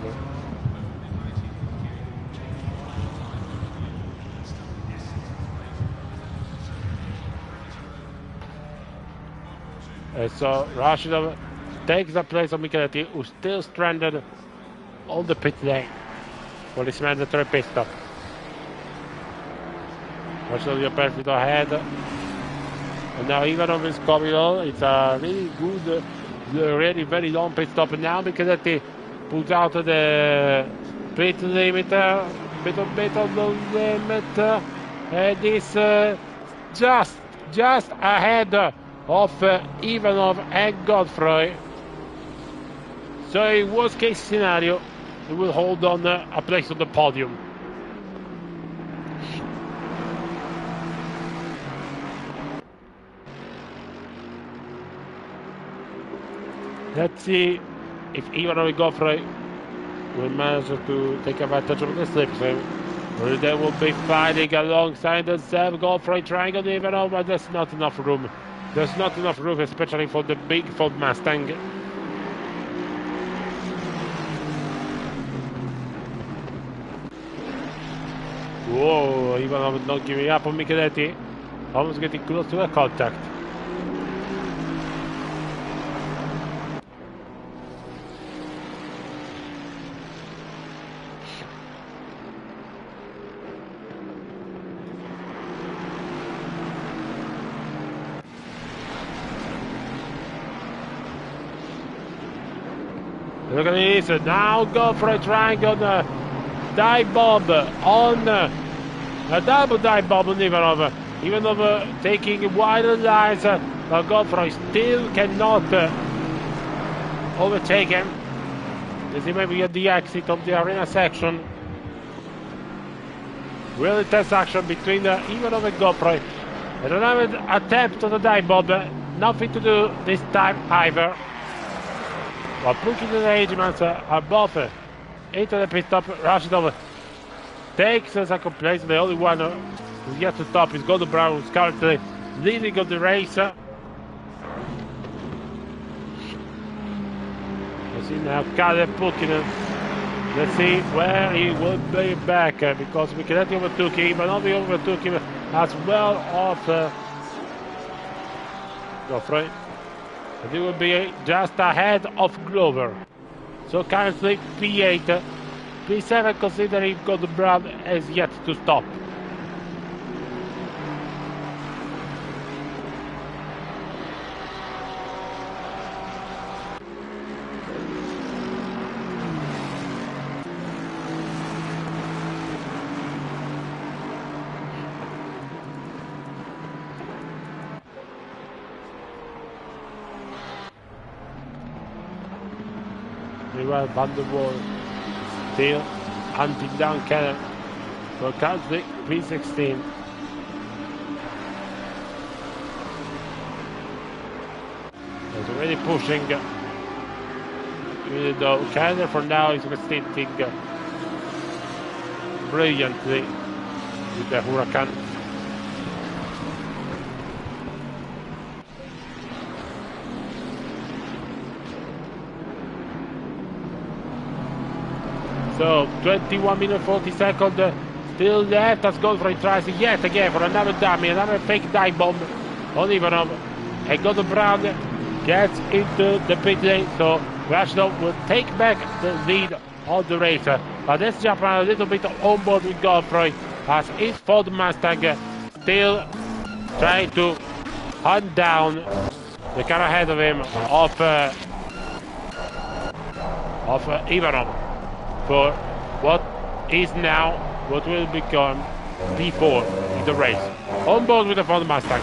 So Rashidov takes the place of Micheletti, who's still stranded on the pit lane for this mandatory pit stop. Rashidov perfect ahead. And now Ivanov is coming on. It's a really good, already very long pit stop. And now Micheletti pulls out the pit limiter, little bit on the limit, and is just ahead of Ivanov and Godfrey. So in worst case scenario, he will hold on a place on the podium. Let's see if Ivanov and Godfrey will manage to take advantage of the slipstream. Or they will be fighting alongside themselves. Godfrey trying on Ivanov, but there's not enough room. There's not enough room, especially for the big Ford Mustang. Whoa, Ivanov not giving up on Micheletti. Almost getting close to a contact. Look at this, now Godfrey trying on a dive bomb on a double dive bomb on Ivanov. Ivanov taking wider lines, but Godfrey still cannot overtake him. This is maybe at the exit of the arena section. Really tense action between Ivanov and Godfrey. Another attempt on the dive bomb, nothing to do this time either. While pushing the regiments are both into the pit stop. Rashidov takes a second place. The only one who's yet to stop is Gordon Brown, who's currently leading of the race. Let's see now Kalle Pukinen. Let's see where he will be back because Micheletti overtook him, but not overtook him as well off Godfrey. And he will be just ahead of Glover. So currently P8, P7 considering Gordon Brown has yet to stop. Meanwhile, Van der Waal still hunting down Keller for currently P16. He's already pushing. Even though Keller for now is resisting brilliantly with the Huracan. So 21 minutes 40 seconds still left as Godfrey tries yet again for another dummy, another fake dive bomb on Ivanov. And Gordon Brown gets into the pit lane, so Rashidov will take back the lead of the race. But let's jump around a little bit on board with Godfrey as his Ford Mustang still trying to hunt down the car ahead of him of Ivanov. For what is now, what will become P4 in the race. On board with the Ford Mustang.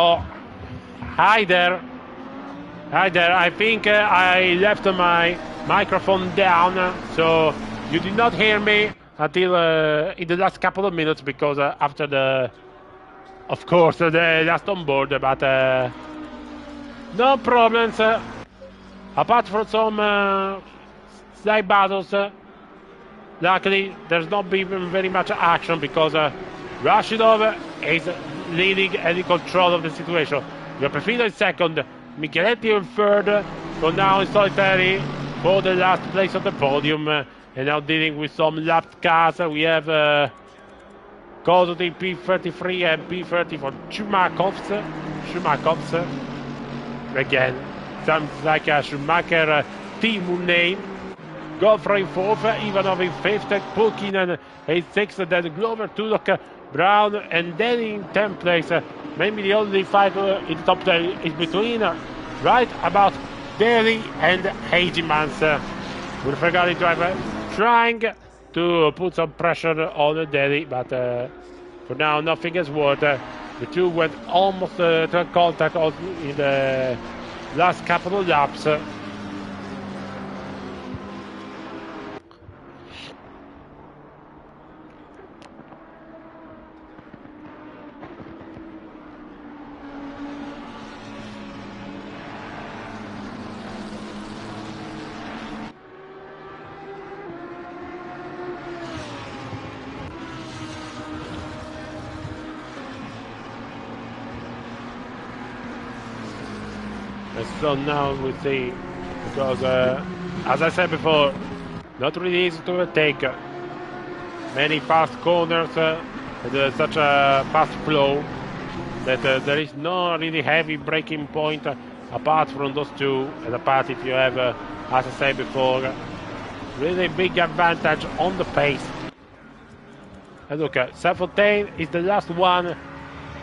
Oh, hi there. Hi there. I think I left my microphone down, so you did not hear me until in the last couple of minutes because after the, of course, the last on board. But no problems. Apart from some slight battles, luckily there's not been very much action because Rashidov is leading and in control of the situation. Perfino in second, Micheletti in third, so now in solitary for the last place on the podium. And now dealing with some lapped cars, we have Kozody P33 and P30 for Schumacher's. Again, sounds like a Schumacher team name. Godfrey in fourth, Ivanov in fifth, Pulkinen in sixth, then Glover, Tudor, Brown, and then in 10th place. Maybe the only fight in the top 10 is between right about Daly and Hegemans. With Ferrari driver trying to put some pressure on Daly, but for now nothing has worked. The two went almost to contact in the last couple of laps. So now we see, because as I said before, not really easy to take many fast corners and such a fast flow that there is no really heavy braking point apart from those two, and apart if you have, as I said before, really big advantage on the pace. And look, Self-Fontaine is the last one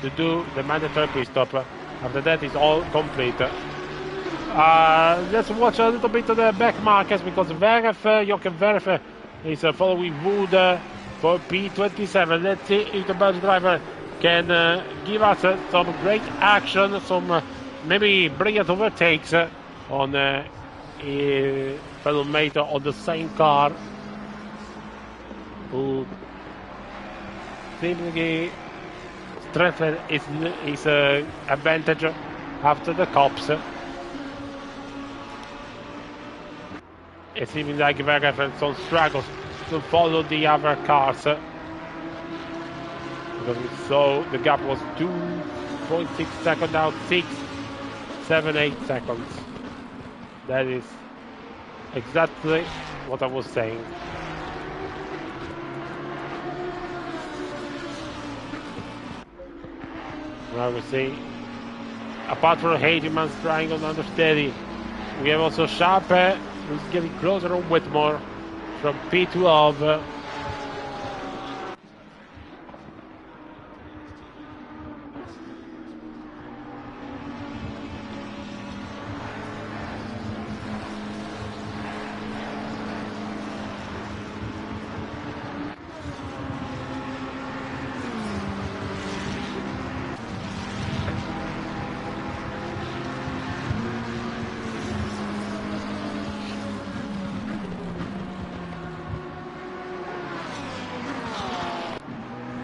to do the mandatory pit stop. After that it's all complete. Let's watch a little bit of the back markers because Jochen Verf is following Wood for P27. Let's see if the Belgian driver can give us some great action, some maybe brilliant overtakes on a fellow mate on the same car who seemingly strengthened his advantage after the cops. It seems like Vergason struggles to follow the other cars because we saw the gap was 2.6 seconds, now 6, 7, 8 seconds. That is exactly what I was saying. Now we see, apart from Hageman's trying on understeady, we have also Sharpe who's getting closer on Whitmore from P12.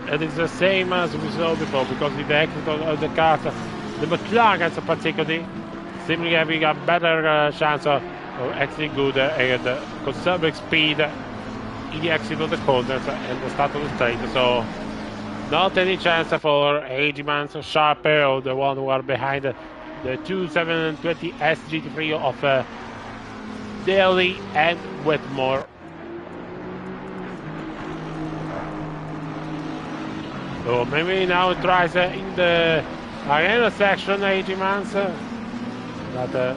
And it's the same as we saw before, because in the exit of the cars, the McLarens particularly seemingly having a better chance of exiting good and conserving speed in the exit of the corners and the start of the straight. So not any chance for Hageman's, Sharpe, or the one who are behind the 2720S GT3 of Daly and Whitmore. So maybe now it tries in the arena section, Hageman's, but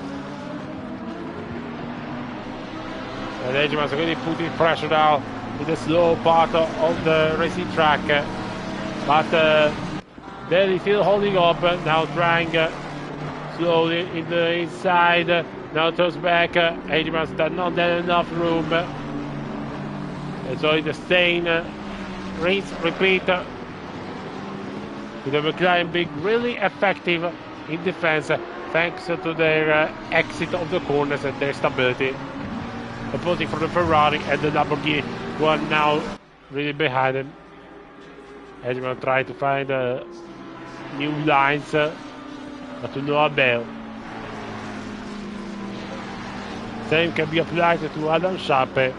Hageman's really putting pressure now in the slow part of the racing track, but then he's still holding up, now trying slowly in the inside, now turns back, Hageman's not that enough room, and so it's the same rinse, repeat. with the McLaren being really effective in defense thanks to their exit of the corners and their stability. Opposing for the Ferrari and the Lamborghini, who are now really behind them. As we're trying to find new lines, but to no avail. Same can be applied to Adam Schappe.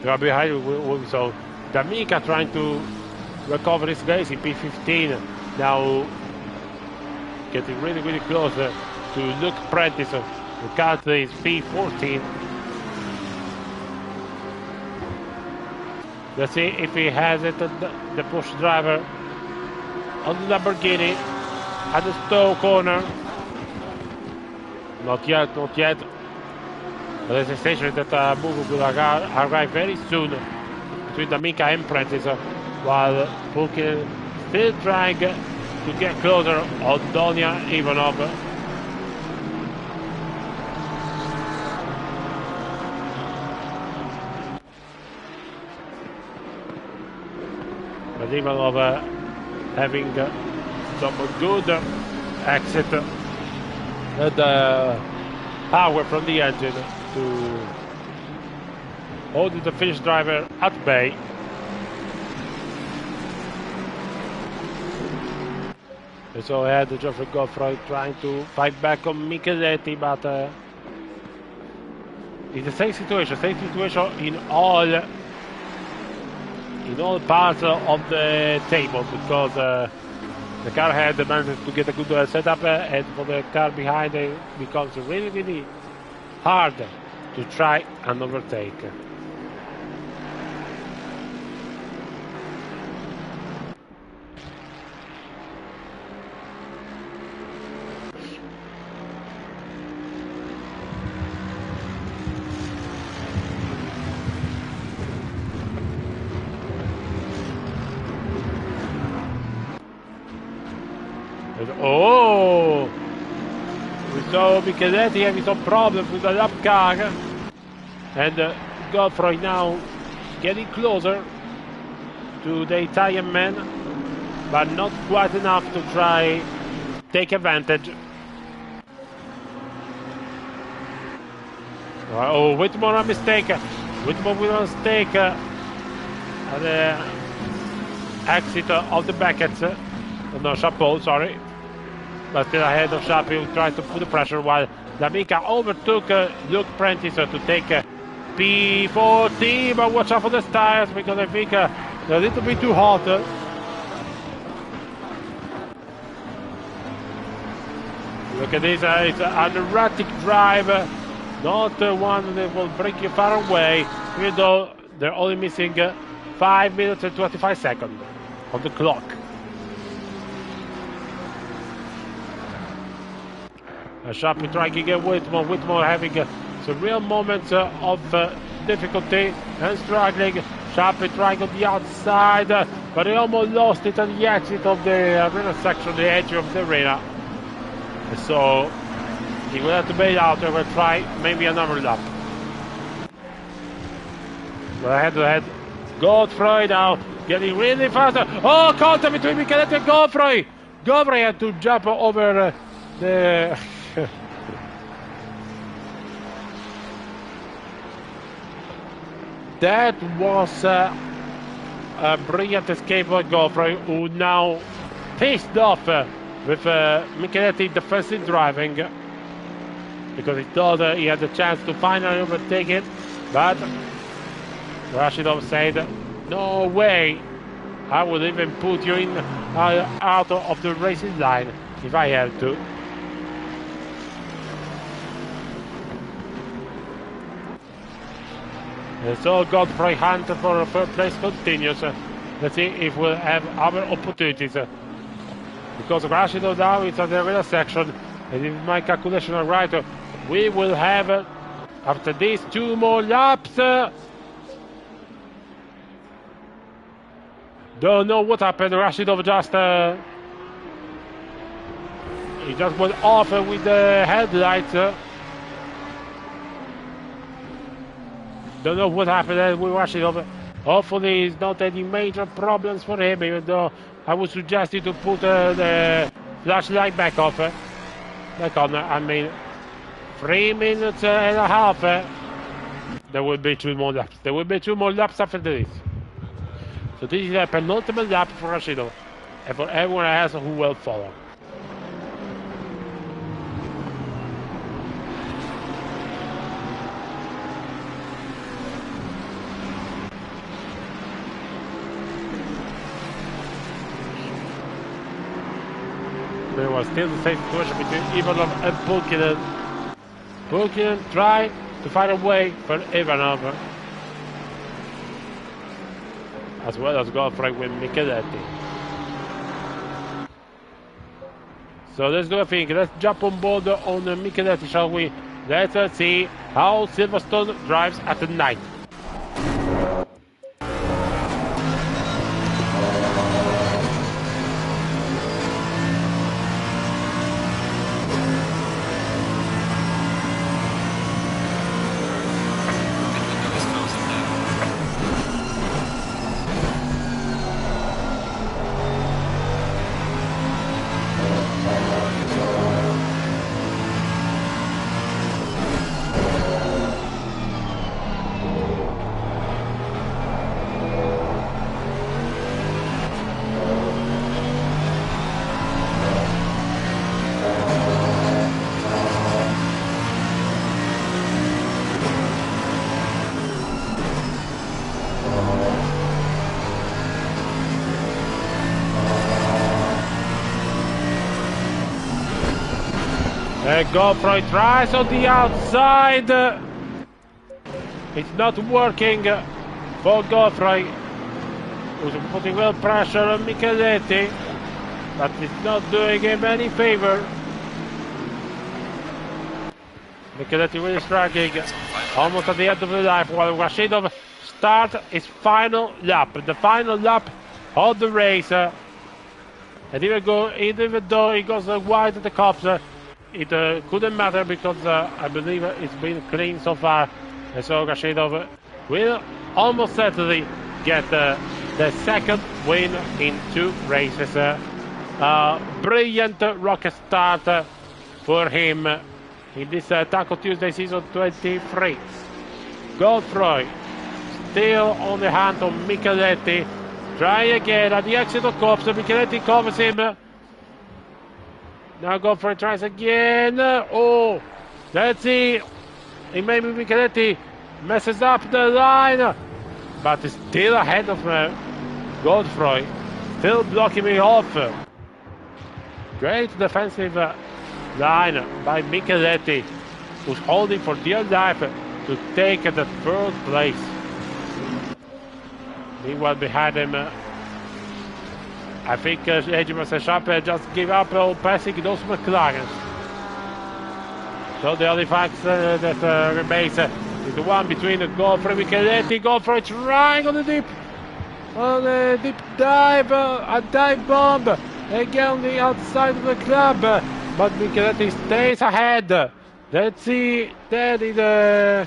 They are behind, so D'Amica trying to recover his race in P15. Now getting really, really close to Luke Prentice. The country is P14. Let's see if he has it, the push driver on the Lamborghini at the Stowe corner. Not yet, not yet. But there's a station that move will arrive very soon between D'Amica and Prentice, while Pulkin still trying to get closer on Donia Ivanov. But Ivanov having some good exit and power from the engine to hold the Finnish driver at bay. And so I had Geoffrey Godfrey trying to fight back on Micheletti, but it's the same situation in all parts of the table, because the car had managed to get a good setup, and for the car behind it becomes really, really hard to try and overtake. Oh! We saw Micheletti having some problems with the lap car, and Godfrey now getting closer to the Italian man, but not quite enough to try take advantage. Oh, Whitmore a mistake. Whitmore with a mistake at the exit of the Beckett. No, Chapeau, sorry. But still ahead of Chapeau, who tried to put the pressure, while D'Amica overtook Luke Prentice to take P14. But watch out for the tires, because I think they're a little bit too hot. Look at this, it's an erratic drive, not one that will bring you far away, even though they're only missing 5 minutes and 25 seconds on the clock. Sharply trying to get Whitmore. Whitmore having some real moments of difficulty and struggling. Sharply trying on the outside, but he almost lost it at the exit of the arena section, the edge of the arena. So he will have to bail out and will try maybe another lap. But head to head, Godfrey now getting really fast. Oh, contact between Micheletti and Godfrey. Godfrey had to jump over the that was a brilliant escape by Godfrey, who now pissed off with Micheletti defensive driving, because he thought he had the chance to finally overtake it, but Rashidov said, no way, I would even put you in out of the racing line if I had to. And so Godfrey hunt for a third place continues. Let's see if we'll have other opportunities. Because Rashidov now is at the arena section, and if my calculation are right, we will have, after these 2 more laps, don't know what happened. Rashidov just he just went off with the headlights. Don't know what happened with Rashidov. Hopefully it's not any major problems for him, even though I would suggest you to put the flashlight back off. Back on, I mean, 3 minutes and a half. There will be 2 more laps. There will be 2 more laps after this. So this is a penultimate lap for Rashidov and for everyone else who will follow. There was still the same situation between Ivanov and Pulkinen. Pulkinen tried to find a way for Ivanov, as well as Godfrey with Micheletti. So let's do a thing. Let's jump on board on Micheletti, shall we? Let's see how Silverstone drives at night. Godfrey tries on the outside. It's not working for Godfrey, who's putting real pressure on Micheletti, but it's not doing him any favor. Micheletti really striking almost at the end of the lap, while Rashidov starts his final lap, the final lap of the race. And even though he goes wide at the cops, it couldn't matter because I believe it's been clean so far. And so Rashidov will almost certainly get the second win in 2 races. Brilliant rocket start for him in this Taco Tuesday season 23. Godfrey still on the hand of Micheletti. Try again at the exit of cops. Micheletti covers him. Now Godfrey tries again. Oh, let's see. Maybe Micheletti messes up the line, but is still ahead of Godfrey. Still blocking me off. Great defensive line by Micheletti, who's holding for dear life to take the 3rd place. Meanwhile, behind him, I think Edgeman Sharp just gave up on passing those McLarens. So the only fact that remains is the one between Godfrey and Micheletti. Godfrey trying on the deep dive, a dive bomb again on the outside of the club, but Micheletti stays ahead. Let's see that in the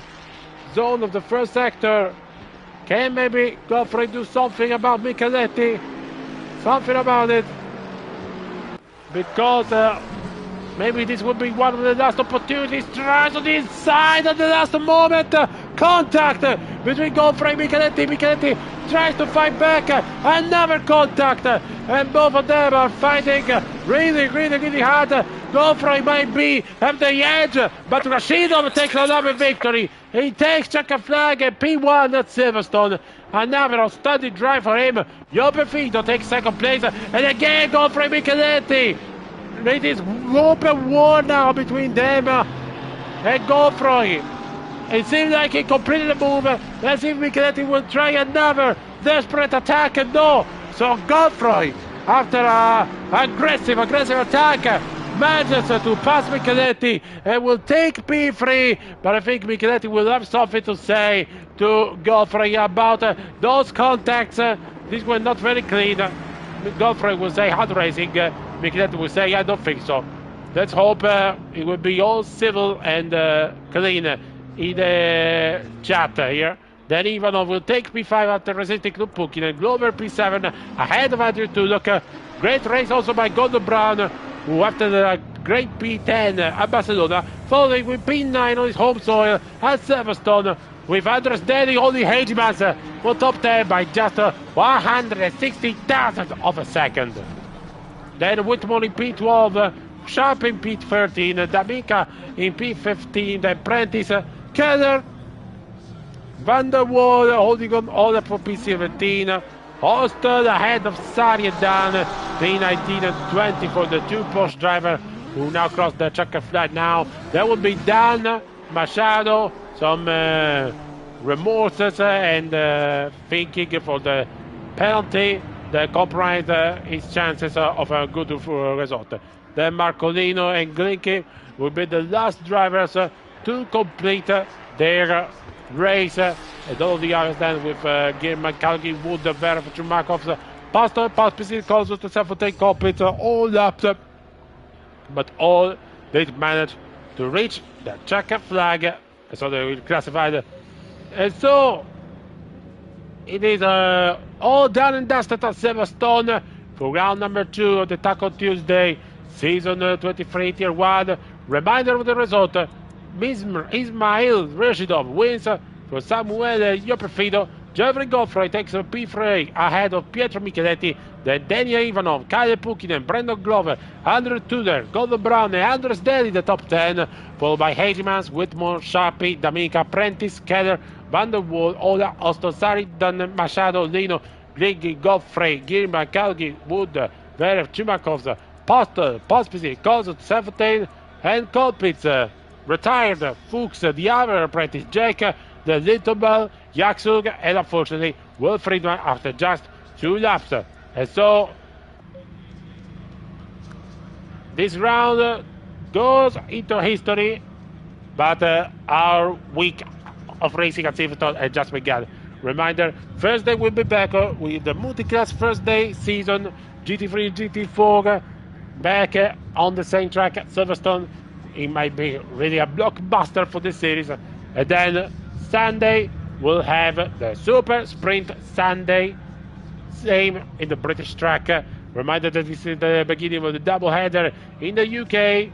zone of the 1st sector. Can maybe Godfrey do something about Micheletti? Something about it, because maybe this would be one of the last opportunities. Tries on the inside at the last moment. Contact between Godfrey and Micheletti. Micheletti tries to fight back. Another contact, and both of them are fighting really hard. Godfrey might be at the edge, but Rashidov takes another victory. He takes checker flag and P1 at Silverstone. Another outstanding drive for him. Joppe Fido takes 2nd place, and again Godfrey Micheletti. It is open war now between them and Godfrey. It seems like he completed the move. Let's see if Micheletti will try another desperate attack. No. So Godfrey, after an aggressive attack, manages to pass Micheletti and will take P3. But I think Micheletti will have something to say to Godfrey about those contacts. These were not very clean. Godfrey will say hard racing. Micheletti will say, I don't think so. Let's hope it will be all civil and clean in the chat here. Then Ivanov will take P5 after resisting Lupukinen. Glover P7 ahead of Andrew Tudor. Great race also by Gordon Brown, who after the great P10 at Barcelona, following with P9 on his home soil at Silverstone, with Andres Denny only Hegemans for top 10 by just 160,000 of a second. Then Whitmore in P12, Sharp in P13, D'Amica in P15, then Prentice, Keller, Van der Waal holding on order for P17, Hostel ahead of Sari and Dan, P19 and 20 for the two Porsche driver who now cross the checker flag now. There will be Dan, Machado, some remorses and thinking for the penalty that compromise his chances of a good result. Then Marcolino and Glinke will be the last drivers to complete their race. And all the others then with Gierman, Kalgi, Wood, Verf, Chumakov, Pastor, Paspisil, calls to self-take cockpit, all laps, but all they managed to reach the checker flag, so they will classify. And so it is all done and dusted at Silverstone for round number 2 of the Taco Tuesday, season 23, tier 1. Reminder of the result: Ismail Rashidov wins for Samuele Ioperfido. Jeffrey Godfrey takes a P3 ahead of Pietro Micheletti. Then Daniel Ivanov, Kyle Pukinen, Brendan Glover, Andrew Tudor, Gordon Brown, and Andres Daly, the top 10, followed by Hegemans, Whitmore, Sharpie, D'Amica, Prentice, Keller, Van der Waal, Ola, Ostosari, Dan, Machado, Lino, Griggy, Godfrey, Gierman, Calgi, Wood, Verev, Chumakov, Postel, Pospisil, Kozut, Seventeen, and Kolpitz. Retired Fuchs, the other apprentice, Jake, the Little Bell, Yaksug, and unfortunately Will Friedman after just 2 laps. And so this round goes into history, but our week of racing at Silverstone has just begun. Reminder, Thursday we'll be back with the multi-class first day season, GT3, GT4, back on the same track at Silverstone. It might be really a blockbuster for this series. And then Sunday we'll have the Super Sprint Sunday, same in the British track. Reminder that this is the beginning of the double header in the UK.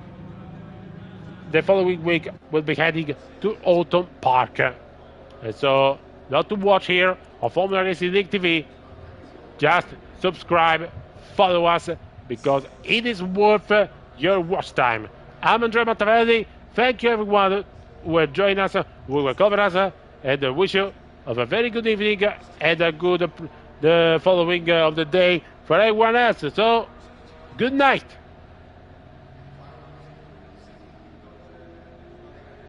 The following week we'll be heading to Autumn Park. And so, not to watch here on Formula Racing League TV, just subscribe, follow us, because it is worth your watch time. I'm Andrea Mattavelli. Thank you everyone who will join us, who will cover us, and wish you a very good evening and a good the following of the day for everyone else. So, good night.